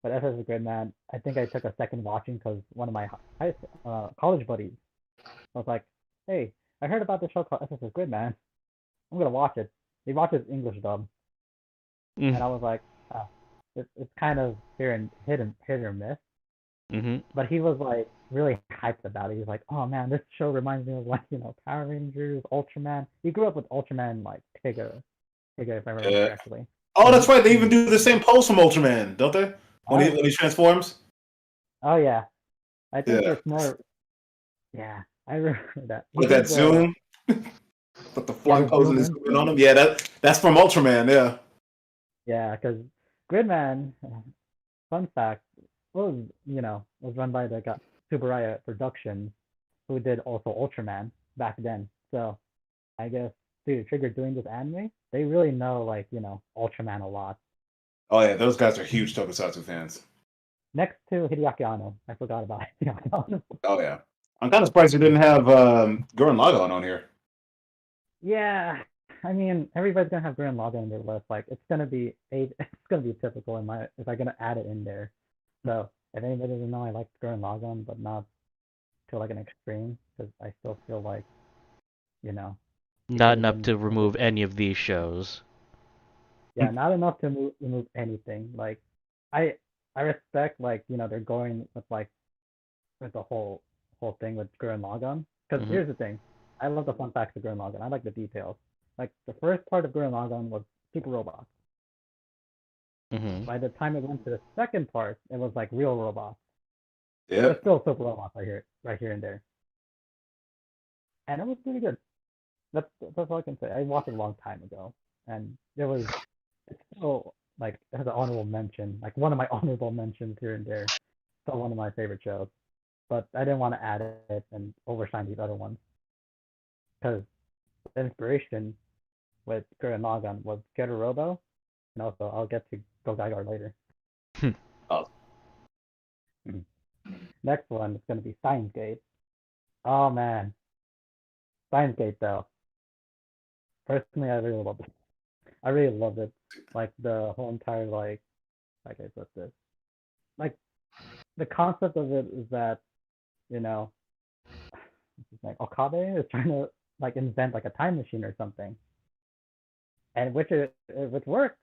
But FS is good, man. I think I took a second watching because one of my college buddies was like, "Hey, I heard about this show called FS is good, man. I'm gonna watch it." He watched it English dub, and
Mm.
I was like, it's kind of hit or miss."
Mhm.
But he was like really hyped about it. He was like, "Oh man, this show reminds me of like Power Rangers, Ultraman." He grew up with Ultraman like Tiga if I remember
yeah.
correctly.
Oh,
So
that's right. They
he
even do the same pose from Ultraman, don't they?
oh,
When he transforms.
oh yeah, I think
Yeah,
it's more. Yeah, I remember that. He
with
did
that
the
zoom, with the
yeah
flying
the
pose and
zoom
the
in
zooming on
thing.
him. Yeah, that's from Ultraman. Yeah.
Yeah, because Gridman, fun fact, was run by the Tsuburaya Productions, who did also Ultraman back then. So I guess Studio Trigger doing this anime, they really know like Ultraman a lot.
Oh yeah, those guys are huge Tokusatsu fans.
Next to Hideaki Anno, I forgot about Hideaki Anno.
Oh yeah. I'm kind of surprised you didn't have Gurren Lagann on here.
Yeah, I mean everybody's gonna have Gurren Lagann on their list. Like it's gonna be typical in my if I'm gonna add it in there. So if anybody doesn't know, I like Gurren Lagann, but not to like an extreme because I still feel like you know he could
Not
have
enough
been
to
a bit.
remove any of these shows.
Yeah, not enough to remove anything. Like I I respect like they're going with the whole thing with Gurren Lagann. Because
Mhm.
here's the thing, I love the fun facts of Gurren Lagann. I like the details. Like the first part of Gurren Lagann was super robots.
Mhm.
By the time it went to the second part, it was like real robots, but
Yep.
still super robots right here and there, and it was pretty good. That's all I can say. I watched it a long time ago, and it's still like it has an honorable mention, like one of my honorable mentions here and there. Still one of my favorite shows, but I didn't want to add it and overshine these other ones because the inspiration with Gurren Lagann was Getter Robo, and also I'll get to Go Gaigar later.
Oh,
Mhm. Next one is going to be Steins Gate. Oh man, Steins Gate though. Personally, I really loved it. I really loved it. Like the whole entire like like I put this? Like the concept of it is that you know, like Okabe is trying to like invent like a time machine or something, and which worked.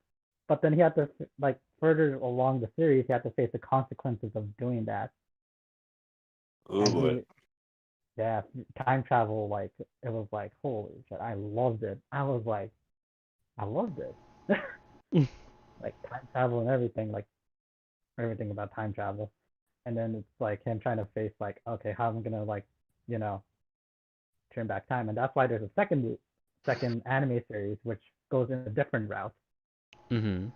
But then he had to like further along the series, he had to face the consequences of doing that.
Oh
And
boy.
yeah, time travel, like it was like holy shit, I loved it. I was like, I loved it. Like time travel and everything, like everything about time travel. And then it's like him trying to face like, okay, how am I gonna like, you know, turn back time? And that's why there's a second anime series which goes in a different route.
Mm-hmm.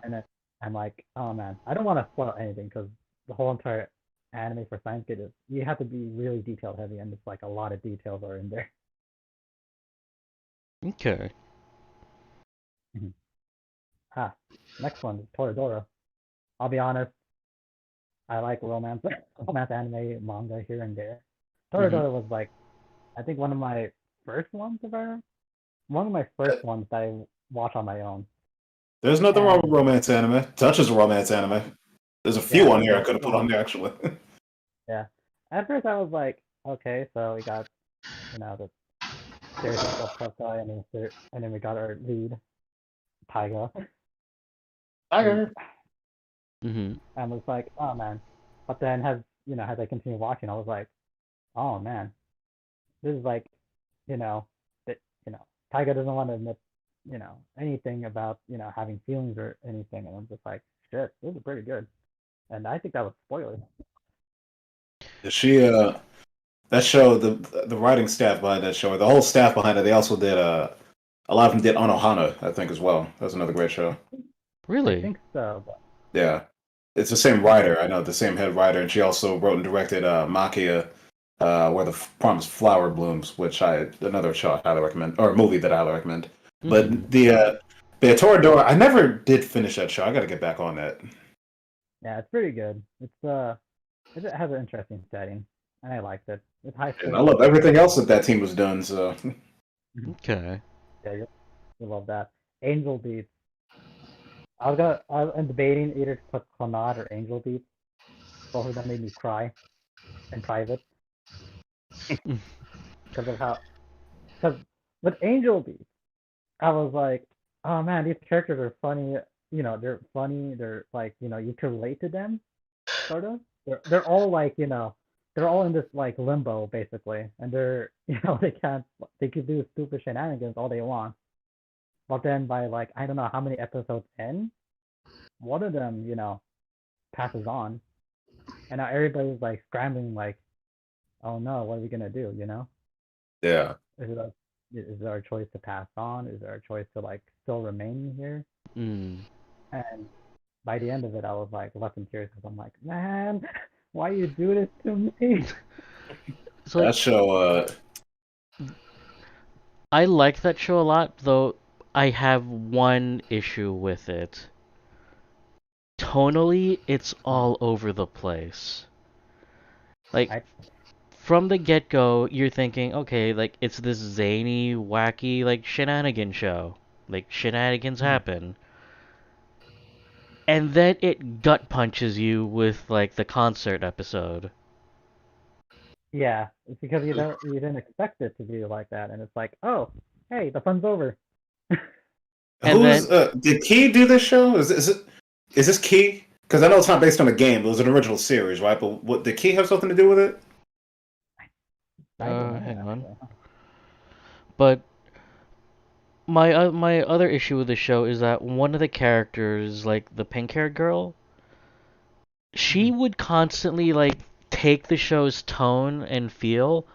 And then I'm like, oh man, I don't want to spoil anything because the whole entire anime for Science Gate is you have to be really detail heavy, and it's like a lot of details are in there.
Okay.
Ah, next one is Toradora. I'll be honest, I like romance anime manga here and there. Toradora was like, I think one of my first ones ever. One of my first ones that I watched on my own.
There's nothing wrong with
And
romance anime. Touch is a romance anime. There's a few
yeah,
on here I
there's
could have put on there actually.
yeah. At first I was like, okay, so we got the stereotypical plus guy, and then we got our lead, Taiga.
Tiger.
Mm-hmm.
And was like, oh man. But then as I continued watching, I was like, oh man, this is like, that Taiga doesn't want to admit, anything about, having feelings or anything. And I'm just like, shit, this is pretty good. And I think that was spoiler.
She that show, the writing staff behind that show, or the whole staff behind it, they also did a lot of them did Anohana, I think, as well. That's another great show.
I
Really?
think so. But
Yeah. It's the same writer, I know, the same head writer, and she also wrote and directed Makia, where the promised flower blooms, which another show I highly recommend, or a movie that I highly recommend.
Mhm.
But the Toradora, I never did finish that show. I got to get back on that.
yeah, it's pretty good. It has an interesting setting, and I liked it. It's high
And
school.
I love everything else that team was done. So
Okay.
Yeah, you love that. Angel Beats. I'm debating either to put Clannad or Angel Beats. Both of them made me cry in private because of how. Because with Angel Beats, I was like, oh man, these characters are funny. They're funny. They're like, you can relate to them, sort of. They're all like, they're all in this like limbo basically, and they're, they could do stupid shenanigans all they want. But then by like I don't know how many episodes in, one of them, passes on, and now everybody's like scrambling, like, oh no, what are we gonna do?
yeah,
Is it a, is it our choice to pass on? Is it our choice to like still remain here?
Mm.
And by the end of it, I was like left in tears because I'm like, man, why you do this to me?
So
that show.
I like that show a lot, though I have one issue with it. Tonally, it's all over the place. Like,
I,
from the get-go, you're thinking, okay, like, it's this zany, wacky, like, shenanigan show. Like, shenanigans happen. And then it gut punches you with, like, the concert episode.
yeah, it's because you didn't expect it to be like that, and it's like, oh, hey, the fun's over.
And
Who's did Key do this show? Is this Key? Because I know it's not based on a game. It was an original series, right? But did Key have something to do with it?
I don't know,
Hang on.
actually.
But my other issue with the show is that one of the characters, like the pink-haired girl, she would constantly like take the show's tone and feel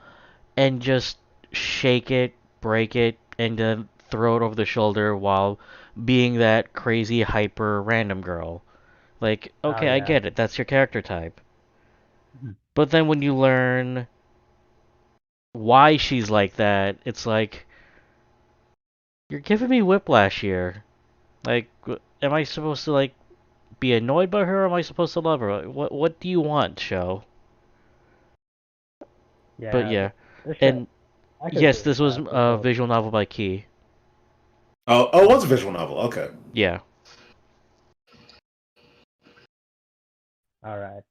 and just shake it, break it, and then throw it over the shoulder while being that crazy hyper random girl. Like,
Oh
okay, I
yeah.
get it. That's your character type.
Mhm.
But then when you learn why she's like that, it's like you're giving me whiplash here. Like, am I supposed to like be annoyed by her, or am I supposed to love her? What do you want, show?
Yeah,
But yeah,
this show,
and
I could
yes,
agree
this
with
was
that.
a visual novel by Key.
Oh, it was a visual novel. Okay.
Yeah.
All right.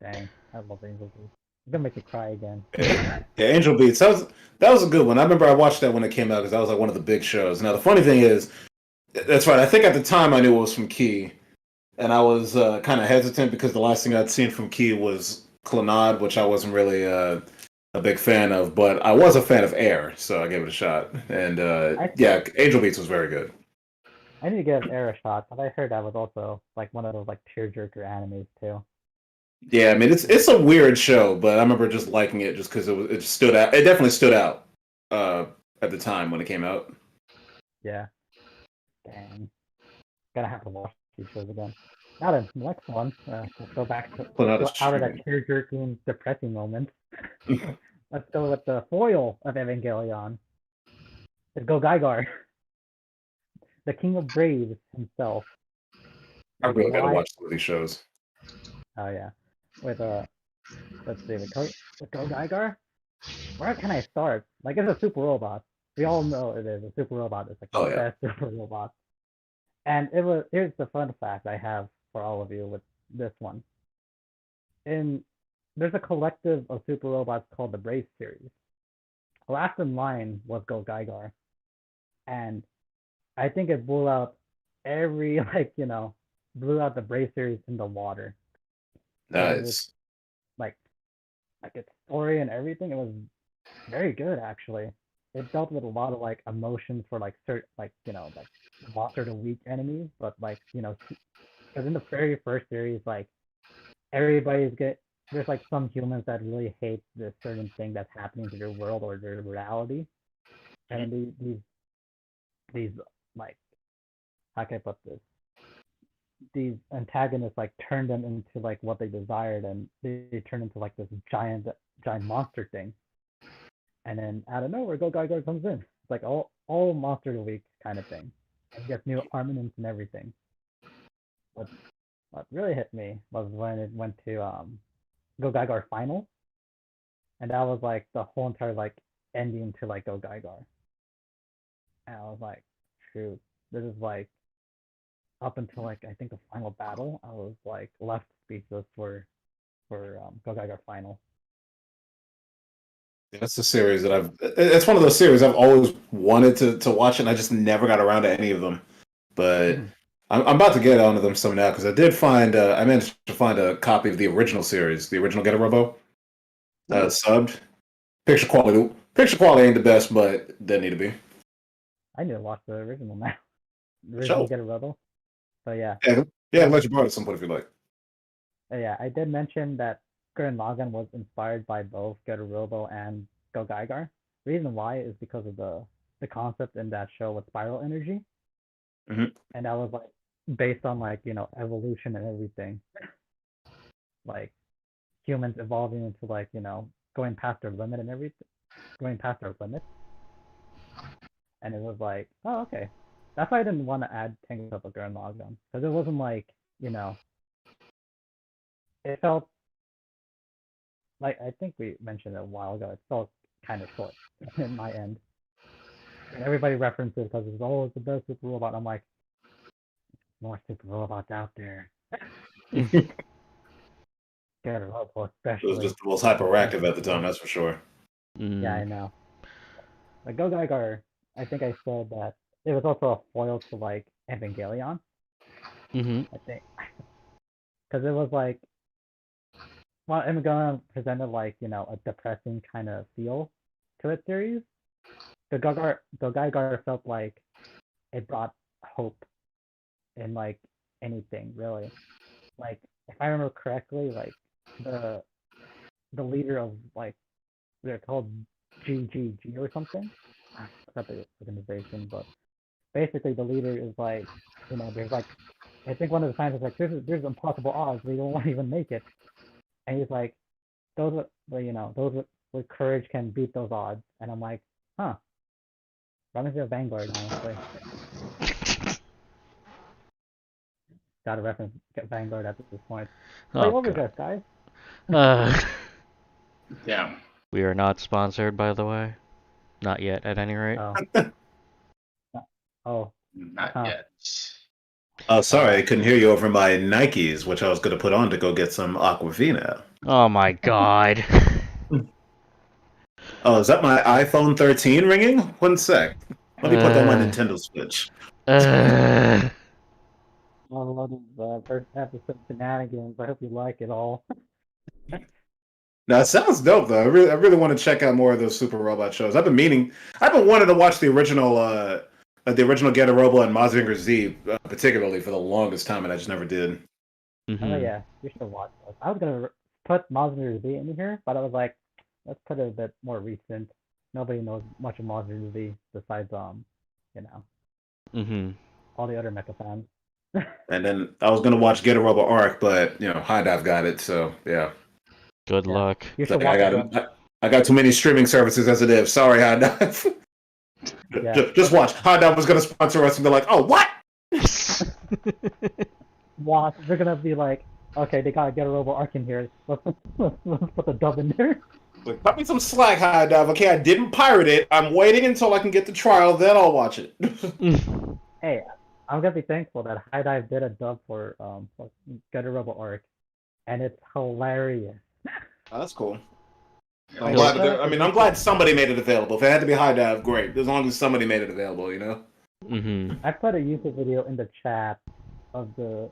Dang, I love Angel Beats. It's gonna make me cry again.
Yeah, Angel Beats. That was a good one. I remember I watched that when it came out because that was like one of the big shows. Now the funny thing is, that's right. I think at the time I knew it was from Key, and I was kind of hesitant because the last thing I'd seen from Key was Clannad, which I wasn't really a big fan of, but I was a fan of Air, so I gave it a shot. And yeah, Angel Beats was very good.
I need to give Air a shot, but I heard that was also like one of those like tearjerker animes too.
Yeah, I mean it's a weird show, but I remember just liking it just because it stood out. It definitely stood out at the time when it came out.
Yeah. Dang. Gonna have to watch these shows again. Now then, the next one. Let's go back to
Clannad is
out of that
streaming.
tear-jerking, depressing moment. Let's go with the foil of Evangelion. Let's go Gaigar, the king of braves himself.
I really gotta
Why?
watch some of these shows.
Oh yeah. With let's see, with Go Gaigar. Where can I start? Like it's a super robot. We all know it is a super robot. It's like the
Oh yeah.
best super robot. And here's the fun fact I have for all of you with this one. There's a collective of super robots called the Brave series. Last in line was Go Gaigar, and I think it blew out every blew out the Brave series in the water.
Nice.
Like its story and everything, it was very good actually. It dealt with a lot of like emotions for like certain like monster to weak enemies, but because in the very first series, like there's like some humans that really hate this certain thing that's happening to their world or their reality, and then these like how can I put this? These antagonists like turn them into like what they desired, and they turn into like this giant monster thing. And then out of nowhere, Go Gaigar comes in. It's like all monster of the week kind of thing. And gets new armaments and everything. But what really hit me was when it went to Go Gaigar final, and that was like the whole entire like ending to like Go Gaigar. And I was like, shoot, this is like up until like I think the final battle, I was like left speechless for Go Gaigar final.
That's the series that it's one of those series I've always wanted to watch, and I just never got around to any of them. But I'm about to get onto them some now because I did find I managed to find a copy of the original series, the original Get a Robo, subbed. Picture quality ain't the best, but they need to be.
I need to watch the original now. The original Get a Rebel. So yeah.
Yeah, I'll let you borrow it at some point if you like.
Yeah, I did mention that Gurren Lagann was inspired by both Robo and Go Gaigar. Reason why is because of the concept in that show with spiral energy, and that was like based on like evolution and everything, like humans evolving into like going past their limit and everything, going past their limits, and it was like, oh okay, that's why I didn't want to add Tangled Up with Gurren Lagann because it wasn't like it felt like I think we mentioned it a while ago. It felt kind of short in my end. And everybody references because it's it's the best super robot. I'm like, more super robots out there. Get a robot, especially.
It was just the most hyperactive at the time, that's for sure.
Yeah, I know. Like Go Gaigar, I think I said that it was also a foil to like Evangelion. I think because it was like, well, Evangelion presented like a depressing kind of feel to its series. Go Gaigar felt like it brought hope in like anything really. Like if I remember correctly, like the leader of like they're called GGG or something. I forgot the organization, but basically the leader is like there's like I think one of the scientists is like there's impossible odds we don't even make it, and he's like those with courage can beat those odds, and I'm like, huh. Reminds me of Vanguard, honestly. Gotta reference Vanguard at this point. Play Overdrive, guys.
Yeah.
We are not sponsored, by the way. Not yet, at any rate.
Oh.
Not yet.
Oh, sorry, I couldn't hear you over my Nikes, which I was going to put on to go get some Aquafina.
Oh my god.
Oh, is that my iPhone 13 ringing? One sec. Let me put that on my
Uh,
Nintendo Switch.
uh,
I love these first episode shenanigans. I hope you like it all.
Now it sounds dope though. I really want to check out more of those super robot shows. I've been wanting to watch the original Get a Robo and Mazinger Z, particularly for the longest time, and I just never did.
Oh
mhm.
yeah, you should watch those. I was gonna put Monster Z in here, but I was like, let's put it a bit more recent. Nobody knows much of Monster Z besides you know,
Mhm.
all the other mecha fans.
And then I was gonna watch Get a Robo Arc, but High Dive got it, so yeah.
Good
Yeah,
luck.
you
It's like
should watch them.
I got too many streaming services as it is. Sorry, High Dive.
Yeah,
Just watch. High Dive was gonna sponsor us, and they're like, "Oh, what?"
watch. They're gonna be like, okay, they gotta get a Robo Arc in here. Let's put the dub in there.
Like, cut me some slack, High Dive. Okay, I didn't pirate it. I'm waiting until I can get the trial, then I'll watch it.
Hey, I'm gonna be thankful that High Dive did a dub for Get a Robo Arc, and it's hilarious.
Oh, that's cool.
Like,
I'm glad.
I feel like
I'm glad somebody made it available. If it had to be High Dive, great. As long as somebody made it available,
Mhm.
I put a YouTube video in the chat of the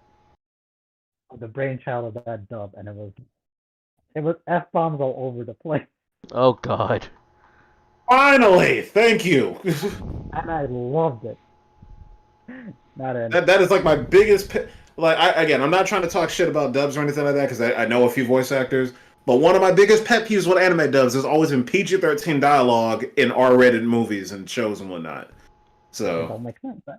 brainchild of that dub, and it was f bombs all over the place,
Oh god.
Finally, thank you.
and I loved it. Not in.
That is like my biggest. I'm not trying to talk shit about dubs or anything like that because I know a few voice actors. But one of my biggest pet peeves with anime dubs has always been PG-13 dialogue in R-rated movies and shows and whatnot.
It
So
don't make sense. But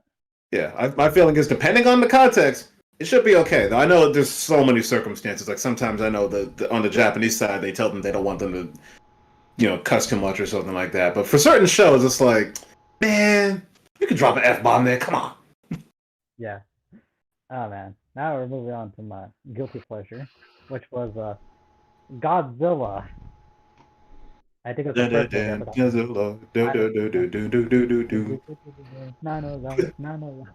yeah, my feeling is depending on the context, it should be okay. Though I know there's so many circumstances. Like sometimes I know on the Japanese side they tell them they don't want them to, cuss too much or something like that. But for certain shows, it's like, man, you can drop an F-bomb there. Come on.
yeah. Oh man. Now we're moving on to my guilty pleasure, which was Godzilla. I think it's the first movie I forgot. No.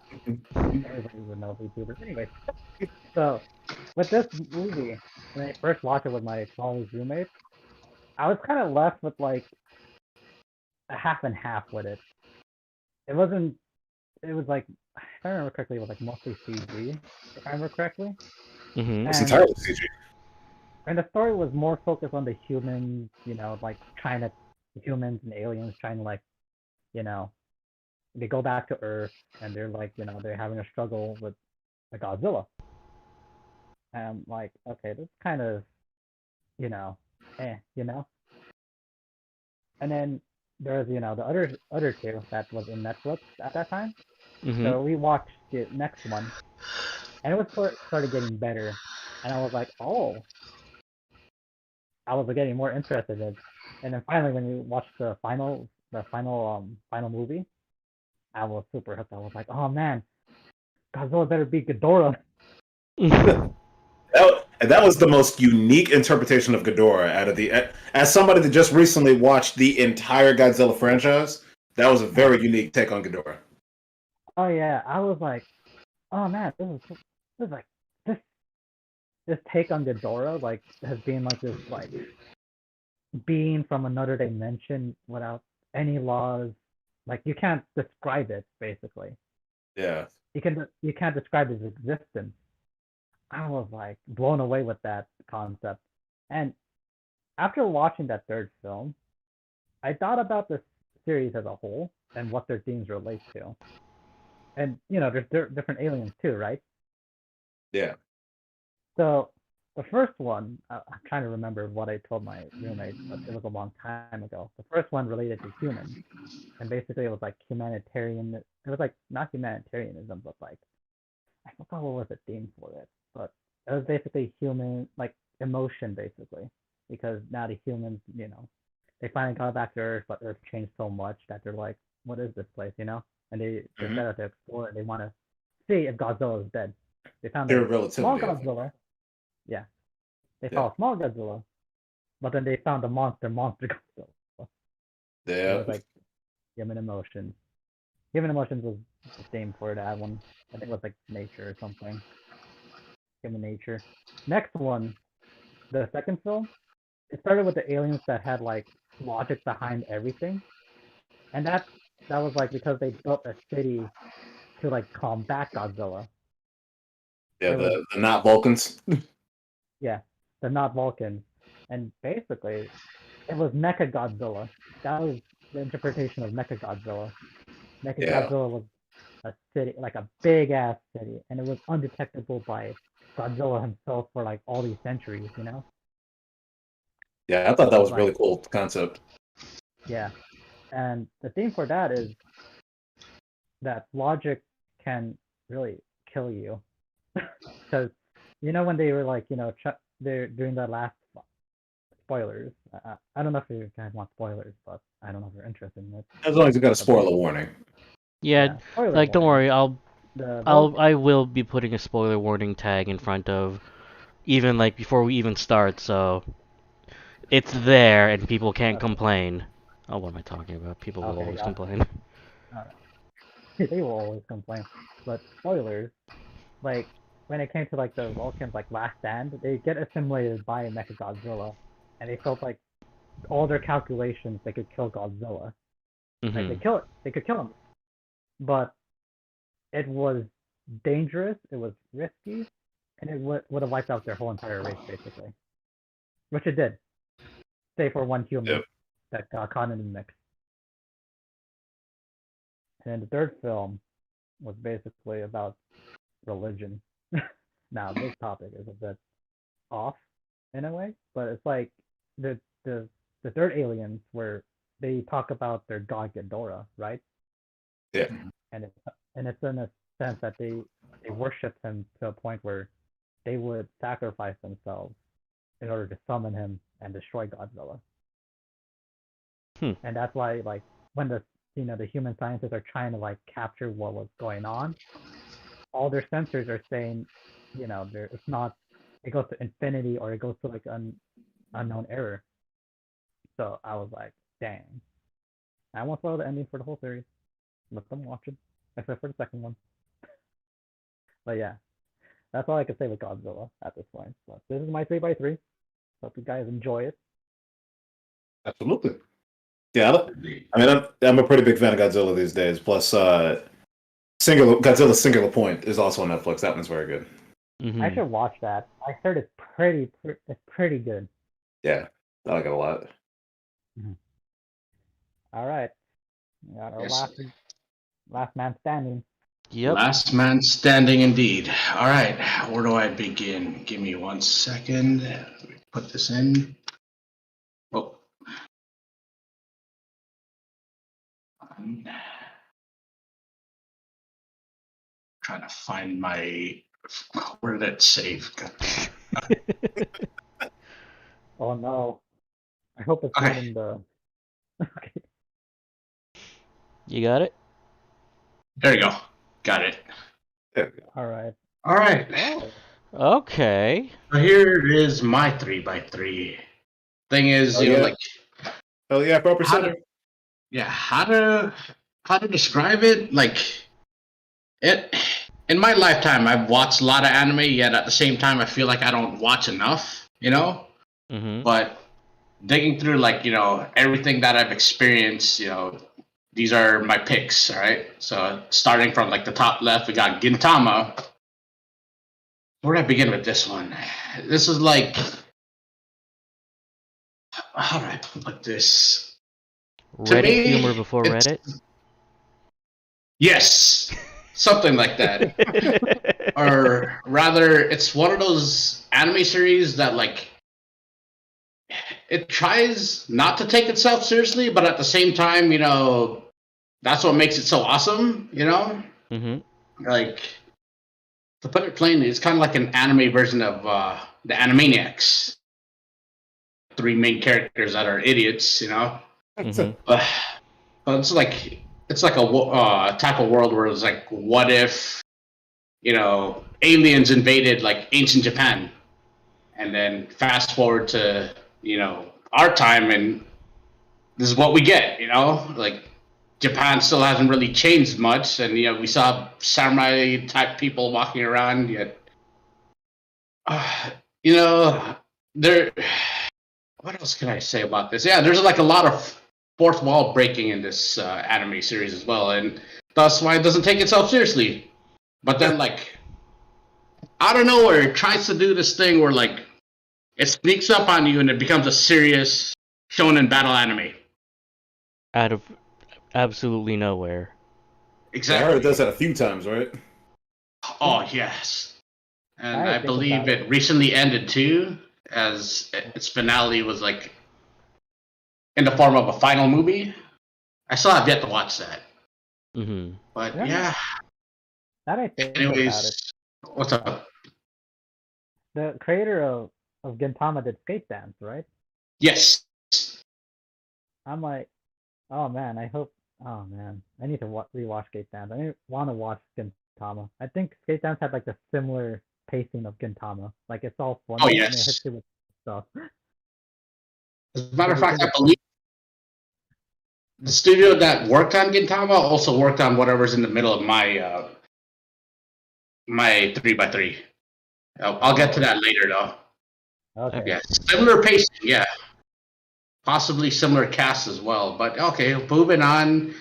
Everybody would know VTubers. Anyway, so with this movie, when I first watched it with my college roommate, I was kind of left with like a half and half with it. It wasn't. It was like, if I remember correctly, it was like mostly CG. If I remember correctly,
Mhm.
It's
and
entirely CG.
and the story was more focused on the humans. Like humans and aliens trying to like, you know, they go back to Earth and they're like, they're having a struggle with Godzilla. And I'm like, okay, this kind of, you know, you know. And then there's, the other two that was in Netflix at that time.
Mhm.
So we watched the next one, and it was started getting better, and I was like, oh, I was getting more interested in it. And then finally, when we watched the final movie, I was super hooked. I was like, oh man, Godzilla better beat Ghidorah.
That was the most unique interpretation of Ghidorah out of as somebody that just recently watched the entire Godzilla franchise. That was a very unique take on Ghidorah.
Oh yeah, I was like, oh man, this is like this take on Ghidorah like has been like this like being from another dimension without any laws. Like you can't describe it basically.
Yeah.
You can't describe his existence. I was like blown away with that concept. And after watching that third film, I thought about the series as a whole and what their themes relate to. And there's different aliens too, right?
Yeah.
So the first one, I'm trying to remember what I told my roommate, but it was a long time ago. The first one related to humans, and basically it was like humanitarian. It was like not humanitarianism, but like I forgot what was the theme for it, but it was basically human like emotion basically, because now the humans, they finally got back to Earth, but Earth changed so much that they're like, what is this place, And they set out to explore it. They want to see if Godzilla is dead. They found
They're
a small
relatively.
Godzilla. Yeah, they found a small Godzilla, but then they found a monster Godzilla.
Yeah.
It was like human emotions. Human Emotions was the same for that one. I think it was like Nature or something. Human Nature. Next one, the second film, it started with the aliens that had like logic behind everything, and that was like because they built a city to like combat Godzilla.
Yeah,
It was
the not Vulcans.
yeah, the not Vulcans, and basically it was Mecha Godzilla. That was the interpretation of Mecha Godzilla. Mecha
Yeah.
Godzilla was a city, like a big ass city, and it was undetectable by Godzilla himself for like all these centuries, you know?
Yeah, I thought that was a
Like,
really cool concept.
yeah. And the theme for that is that logic can really kill you. Because, you know, when they were like, they're doing the last spoilers. I don't know if you guys want spoilers, but I don't know if you're interested in it.
As long as you got a spoiler warning.
Yeah,
spoiler
like don't
warning.
worry,
The
I will be putting a spoiler warning tag in front of even like before we even start, so it's there and people can't
Okay.
complain. Oh, what am I talking about? People will
Okay,
always
yeah.
complain.
They will always complain. But spoilers, like when it came to like the Vulcans like last stand, they get assimilated by Mechagodzilla, and they felt like all their calculations they could kill Godzilla. Like they could kill him, but it was dangerous, it was risky, and it would have wiped out their whole entire race basically, which it did, save for one human
Yep.
that got caught in the mix. And then the third film was basically about religion. Now this topic is a bit off in a way, but it's like the third aliens where they talk about their god Ghidorah, right?
Yeah.
And it's in a sense that they worship him to a point where they would sacrifice themselves in order to summon him and destroy Godzilla. And that's why like when the human scientists are trying to like capture what was going on, all their sensors are saying, it's not, it goes to infinity or it goes to like an unknown error. So I was like, dang. I won't spoil the ending for the whole series. Let them watch it, except for the second one. But yeah, that's all I can say with Godzilla at this point. But this is my 3x3. Hope you guys enjoy it.
Absolutely. Yeah, I mean, I'm a pretty big fan of Godzilla these days. Plus, Godzilla Singular Point is also on Netflix. That one's very good.
I should watch that. I heard it's pretty good.
Yeah, I like it a lot.
All right, we got our
Yes.
last man standing.
Yep.
Last man standing indeed. All right, where do I begin? Give me 1 second. Let me put this in. Oh. Trying to find my. Where did it save?
Oh no. I hope it's not in the. Okay.
You got it?
There you go. Got it.
All right.
All right.
Okay.
So here is my 3x3. Thing is,
Oh,
you know,
yeah.
like
Oh yeah, proper
how
center.
to, how to describe it? Like it in my lifetime, I've watched a lot of anime. Yet at the same time, I feel like I don't watch enough. You know. But digging through like everything that I've experienced, these are my picks. All right. So starting from like the top left, we got Gintama. Where do I begin with this one? This is like. How do I put this?
Reddit
me,
humor before
it's-
Reddit?
Yes, something like that. Or rather, it's one of those anime series that like it tries not to take itself seriously, but at the same time, that's what makes it so awesome. Like to put it plainly, it's kind of like an anime version of the Animaniacs. 3 main characters that are idiots, but it's like a type of world where it's like, what if aliens invaded like ancient Japan, and then fast forward to our time, and this is what we get, like Japan still hasn't really changed much, and we saw samurai type people walking around. Yet, you know, there. What else can I say about this? Yeah, there's like a lot of fourth wall breaking in this anime series as well, and that's why it doesn't take itself seriously. But then, like, out of nowhere, it tries to do this thing where like it sneaks up on you and it becomes a serious shonen battle anime.
Out of absolutely nowhere.
I
Exactly.
heard it does that a few times, right?
Oh yes, and
I
I
think
believe
about
it recently ended too, as its finale was like in the form of a final movie. I still have yet to watch that,
Mm-hmm.
but
Yeah.
yeah.
That I think about it.
Anyways, what's up?
The creator of Gintama did Skate Dance, right?
Yes.
I'm like, oh man, I need to rewatch Skate Dance. I want to watch Gintama. I think Skate Dance had like the similar pacing of Gintama. Like it's all funny.
Oh,
and it
yes.
hits you with stuff.
As a matter of fact, I believe the studio that worked on Gintama also worked on whatever's in the middle of my my 3x3. I'll get to that later, though.
Okay.
Yeah, similar pacing. Yeah, possibly similar cast as well. But okay, moving on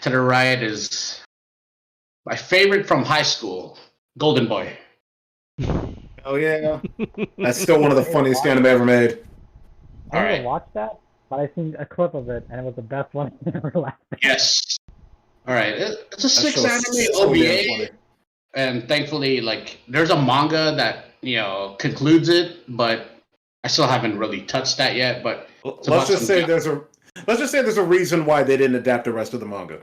to the right is my favorite from high school, Golden Boy.
Oh yeah, that's still one of the funniest anime ever made.
I
Alright.
didn't watch that, but I seen a clip of it, and it was the best one I ever laughed at.
Yes. All right, it's a
That
six
show's
anime
so damn
OVA.
funny.
And thankfully, like, there's a manga that concludes it, but I still haven't really touched that yet. But
Let's
about
just say
some-
there's a reason why they didn't adapt the rest of the manga.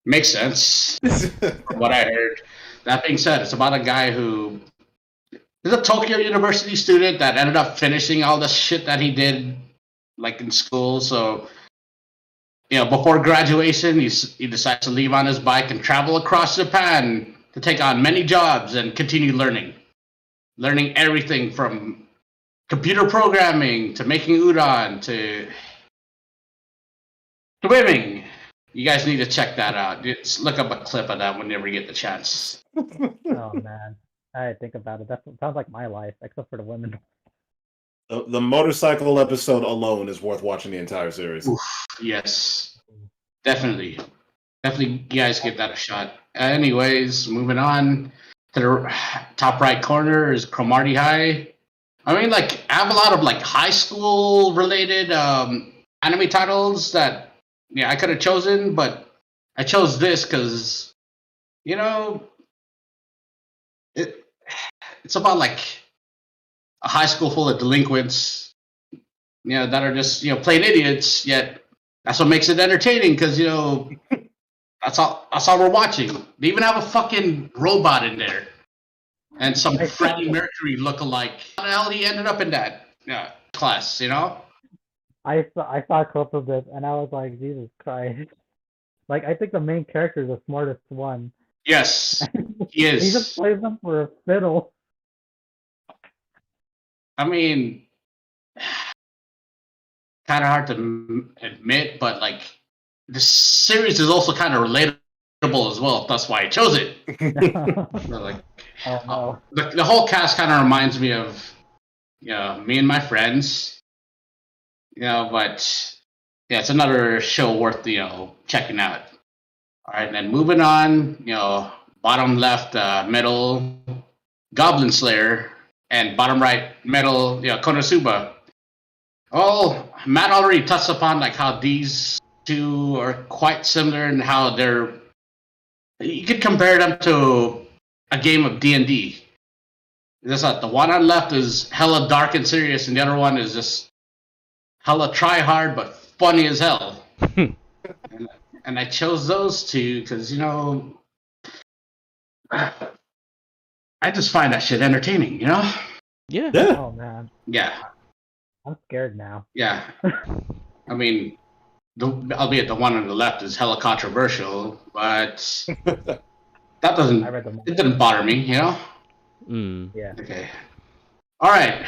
makes sense from what I heard. That being said, it's about a guy who is a Tokyo University student that ended up finishing all the shit that he did, like in school. So, before graduation, he decides to leave on his bike and travel across Japan to take on many jobs and continue learning everything from computer programming to making udon to swimming. You guys need to check that out. Just look up a clip of that whenever you get the chance.
Oh man, I think about it. That sounds like my life, except for the women.
The motorcycle episode alone is worth watching the entire series.
Yes, definitely. You guys give that a shot. Anyways, moving on to the top right corner is Cromartie High. I mean, like, I have a lot of like high school related anime titles that I could have chosen, but I chose this because it's about like a high school full of delinquents, that are just plain idiots. Yet that's what makes it entertaining because that's all we're watching. They even have a fucking robot in there, and some Freddie Mercury lookalike. How the hell he ended up in that class?
I saw a clip of this, and I was like, Jesus Christ! Like, I think the main character is the smartest one.
Yes, he
He just
is.
plays them for a fiddle.
I mean, kind of hard to admit, but like the series is also kind of relatable as well. That's why I chose it. So, like,
Oh no.
the whole cast kind of reminds me of me and my friends. But it's another show worth checking out. All right, and then moving on, bottom left, middle, Goblin Slayer, and bottom right, middle, Konosuba. Oh, Matt already touched upon like how these two are quite similar and how you could compare them to a game of D&D. That's not the one on left is hella dark and serious, and the other one is just hella try hard but funny as hell. and I chose those two because I just find that shit entertaining.
Yeah.
Yeah.
Oh man,
Yeah,
I'm scared now.
yeah. I mean, albeit the one on the left is hella controversial, but that
I read the
it didn't bother me.
Mm.
yeah.
Okay. All right.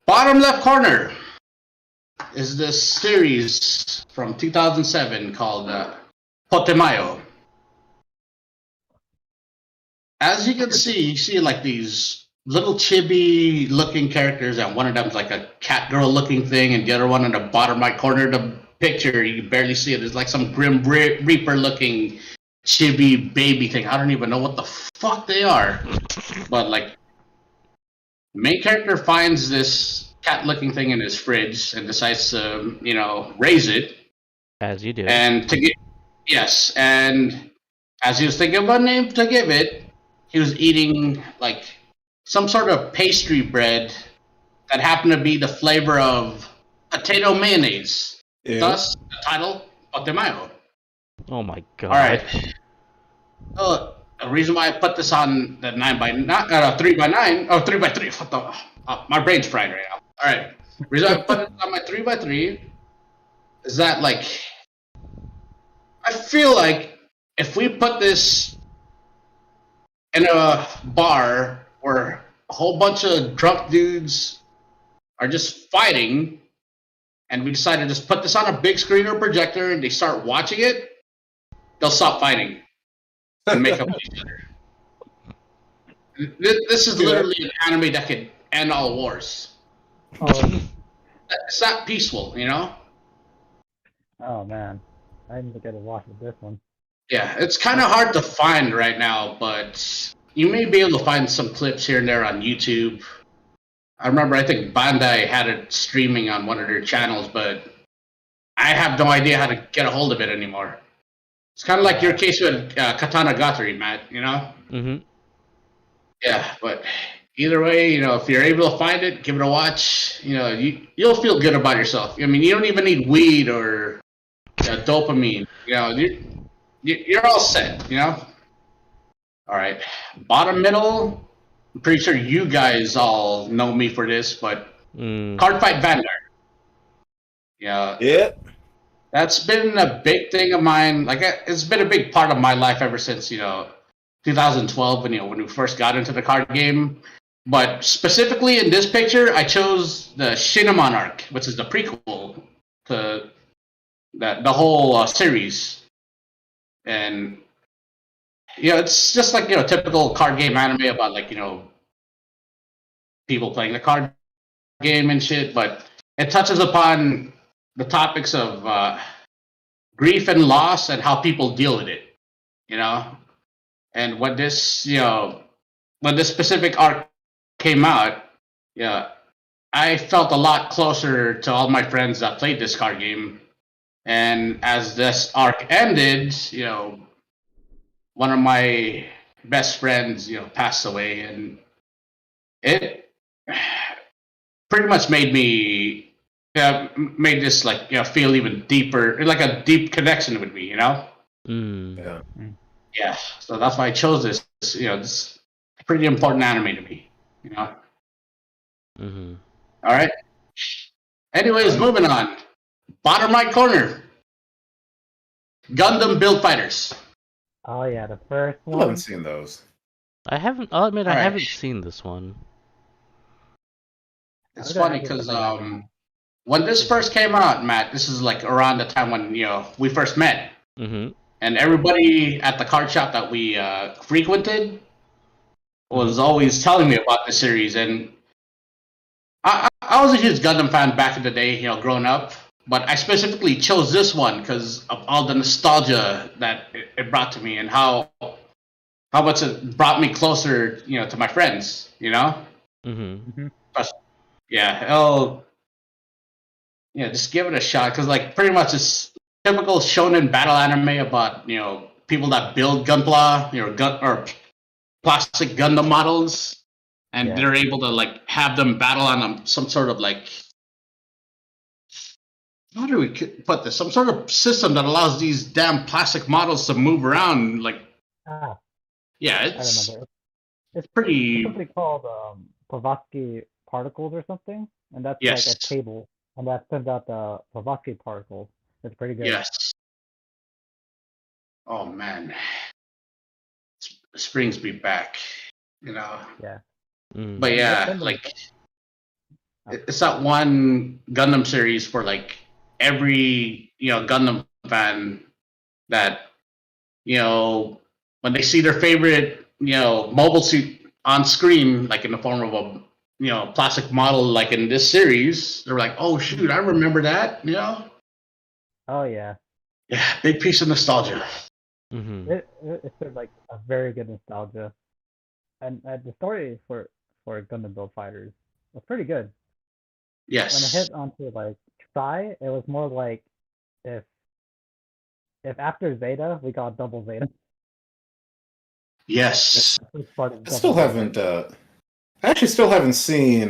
Bottom left corner. is this series from 2007 called Potemayo. As you can see, you see like these little chibi looking characters, and one of them's like a cat girl looking thing, and the other one in the bottom right corner of the picture, you can barely see it. It's like some Grim Reaper looking chibi baby thing. I don't even know what the fuck they are. But like, main character finds this cat looking thing in his fridge and decides to, raise it.
As you do.
And and as he was thinking of a name to give it, he was eating like some sort of pastry bread that happened to be the flavor of potato mayonnaise.
Ew.
Thus, the title Potemayo.
Oh my god.
All right. The reason why I put this on the 9x9, 3x9, 3x3. What the? My brain's fried right now. All right. The reason I put it on my 3x3 is that like I feel like if we put this in a bar where a whole bunch of drunk dudes are just fighting, and we decide to just put this on a big screen or projector and they start watching it, they'll stop fighting and make up with each other. This is literally an anime that could end all wars.
Oh,
It's that peaceful,
oh man, I need to get a watch of this one.
Yeah, it's kind of hard to find right now, but you may be able to find some clips here and there on YouTube. I remember, I think Bandai had it streaming on one of their channels, but I have no idea how to get a hold of it anymore. It's kind of like your case with Katana Gatari, Matt,
Mm-hmm.
Yeah, but either way, if you're able to find it, give it a watch. You'll feel good about yourself. I mean, you don't even need weed or dopamine. You're all set. All right, bottom middle. I'm pretty sure you guys all know me for this, but Cardfight Vanguard.
Yeah.
That's been a big thing of mine. Like, it's been a big part of my life ever since 2012 when we first got into the card game. But specifically in this picture, I chose the Shinamon arc, which is the prequel to the whole series. And it's just like typical card game anime about like people playing the card game and shit, but it touches upon the topics of grief and loss and how people deal with it. And when this specific arc came out, I felt a lot closer to all my friends that played this card game. And as this arc ended, one of my best friends, passed away, and it pretty much made me made this like feel even deeper, like a deep connection with me.
Yeah.
Yeah, so that's why I chose this. This is a pretty important anime to me.
Mm-hmm.
All right. Anyways, moving on. Bottom right corner. Gundam Build Fighters.
Oh yeah, the first
I
one.
haven't seen those.
I'll admit I
Alright.
haven't seen this one.
It's
Okay,
funny
I get
because
something.
when this first came out, Matt, this is like around the time when we first met,
Mm-hmm.
and everybody at the card shop that we frequented was always telling me about the series, and I was a huge Gundam fan back in the day, growing up. But I specifically chose this one because of all the nostalgia that it brought to me, and how much it brought me closer, to my friends.
Mm-hmm.
Yeah, just give it a shot because, like, pretty much it's typical shonen battle anime about people that build gunpla, or plastic Gundam models, and
Yeah.
they're able to like have them battle on some sort of like, how do we put this? Some sort of system that allows these damn plastic models to move around. Like,
Ah,
yeah,
I
it's
remember. It's
pretty.
something called Blavatsky particles or something, and that's
Yes.
like a table, and that sends out the Blavatsky particles. It's pretty good.
Yes. Oh man, this brings me back.
Yeah.
Mm.
But yeah,
Send me-
like It's that one Gundam series for like every Gundam fan that when they see their favorite mobile suit on screen, like in the form of a plastic model, like in this series, they're like, oh shoot, I remember that.
Oh yeah,
Yeah, big piece of nostalgia.
Mm-hmm.
it's sort of like a very good nostalgia, and the story for Gundam Build Fighters was pretty good. When it
Yes.
hit onto like Psi, it was more like if after Zeta we got double Zeta.
Yes.
The first part of
I still
double Zeta.
haven't. I actually still haven't seen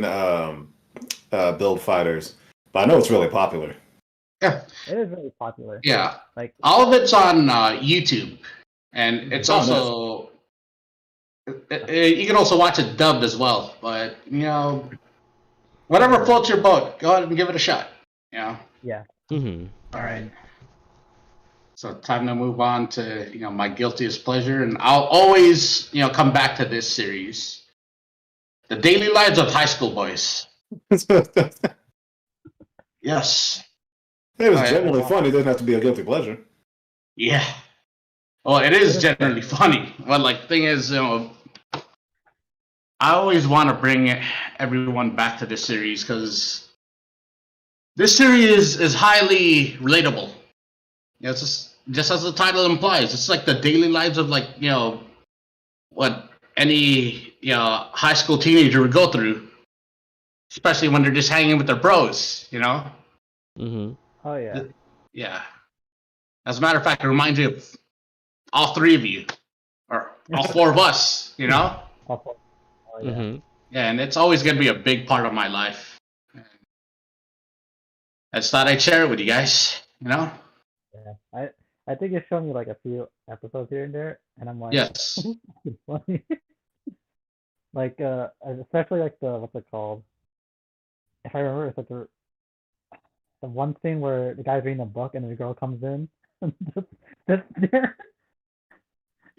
Build Fighters, but I know it's really popular.
Yeah.
It is really popular.
Yeah.
Like
All of it's on YouTube, and it's
Oh, nice.
also you can also watch it dubbed as well. But whatever floats your boat, go ahead and give it a shot.
yeah,
Mm-hmm.
All right. So time to move on to my guiltiest pleasure, and I'll always come back to this series, The Daily Lives of High School Boys.
It
Yes.
was
Alright.
genuinely fun. It doesn't have to be a guilty pleasure.
Yeah. Well, it is generally funny. But like, thing is, I always want to bring everyone back to this series because this series is highly relatable. It's just as the title implies. It's like the daily lives of like what any high school teenager would go through, especially when they're just hanging with their bros.
Mm-hmm.
oh yeah,
Yeah. As a matter of fact, it reminds me of all three of you, or all four of us.
oh yeah.
Mm-hmm.
Yeah, and it's always going to be a big part of my life. I just thought I'd share it with you guys.
Yeah. I think it's shown me like a few episodes here and there, and I'm like,
Yes.
it's funny. Like especially like the what's it called? If I remember, it's like the one scene where the guy's reading a book and the girl comes in and just sits there.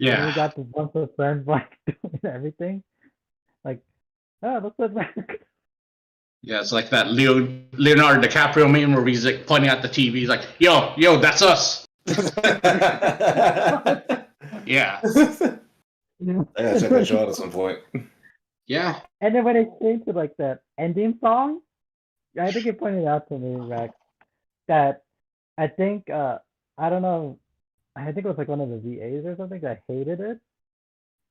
And we
Yeah.
got this bunch of friends like doing everything. Like, oh, let's sit back.
Yeah, it's like that Leonardo DiCaprio meme where he's like pointing at the TV. He's like, yo, that's us. Yeah.
Yeah, check that show out at some point.
Yeah.
And then when it came to like that ending song, I think it pointed out to me, Rex, that I think I don't know, I think it was like one of the VAs or something that hated it,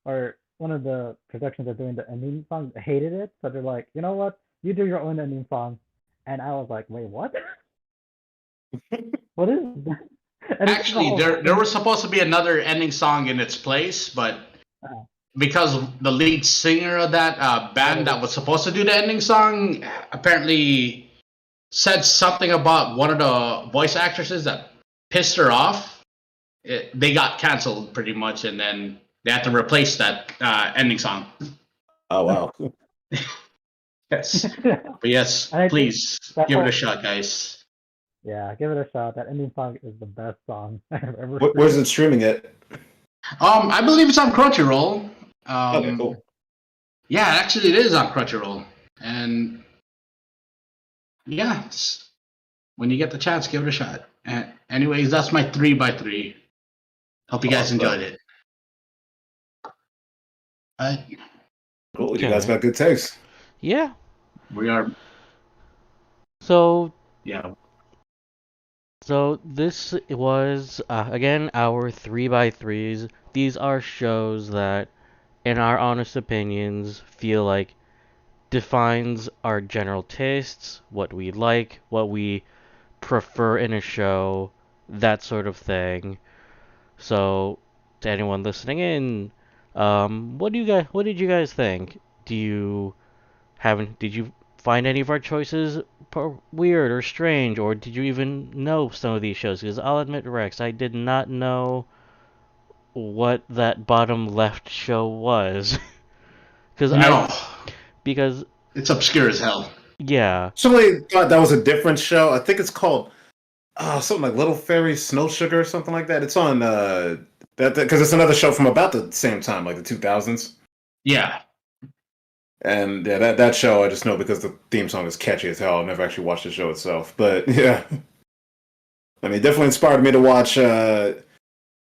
or one of the productions that doing the ending song hated it, so they're like, you know what, you do your own ending song, and I was like, wait, what? What is that? And it's
Actually,
all-
there was supposed to be another ending song in its place, but
Oh.
because the lead singer of that band that was supposed to do the ending song apparently said something about one of the voice actresses that pissed her off, they got canceled pretty much, and then they had to replace that ending song.
Oh wow.
Yes. But yes,
And I think
please
that's
give it
all-
a shot, guys.
Yeah, give it a shot. That ending song is the best song I've ever
Where's it streaming at?
I believe it's on Crunchyroll.
Okay, cool.
Yeah, actually, it is on Crunchyroll, and yeah, when you get the chance, give it a shot. Anyways, that's my 3x3. Hope you guys
Awesome.
enjoyed it.
Cool. You guys got good taste.
Yeah.
We are,
So
yeah,
So this was again our 3x3s. These are shows that, in our honest opinions, feel like defines our general tastes, what we like, what we prefer in a show, that sort of thing. So, to anyone listening in, what did you guys think? Did you find any of our choices weird or strange, or did you even know some of these shows? Because I'll admit, Rex, I did not know what that bottom left show was.
no,
Because
it's obscure as hell.
yeah,
Somebody thought that was a different show. I think it's called something like Little Fairy Snow Sugar or something like that. It's on that because it's another show from about the same time, like the 2000s.
Yeah,
And yeah, that show I just know because the theme song is catchy as hell. I've never actually watched the show itself, but yeah, I mean, definitely inspired me to watch. Yeah,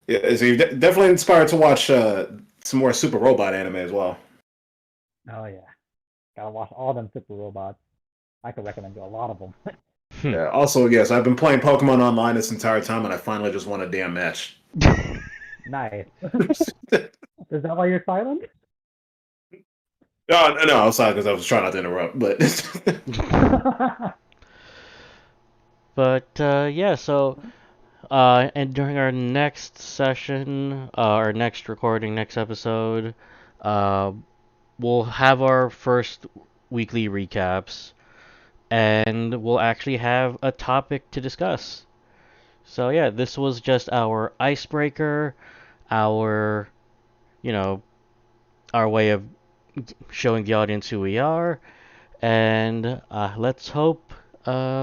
so you definitely inspired to watch some more Super Robot anime as well.
Oh yeah, gotta watch all them Super Robots. I could recommend you a lot of them.
Yeah. Also, yes, I've been playing Pokemon Online this entire time, and I finally just won a damn match.
Nice. Is that why you're silent?
No, I was sorry because I was trying not to interrupt, but
But yeah, so and during our next session, our next recording, next episode, uh, we'll have our first weekly recaps, and we'll actually have a topic to discuss. So yeah, this was just our icebreaker, our, you know, our way of showing the audience who we are, and let's hope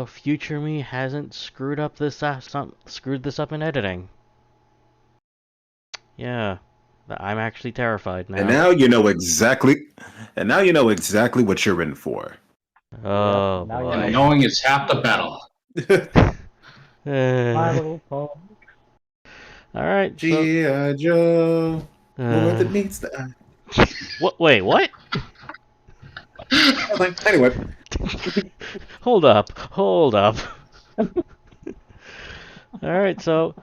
future me hasn't screwed this up in editing. Yeah, I'm actually terrified now.
and now you know exactly what you're in for.
Oh
Yep, now you
boy.
know.
And knowing is half the battle.
My
Uh,
little pony.
all right. So,
G.I. Joe, more than
uh,
meets the eye.
what? Wait, what?
Anyway,
Hold up. Hold up. All right. So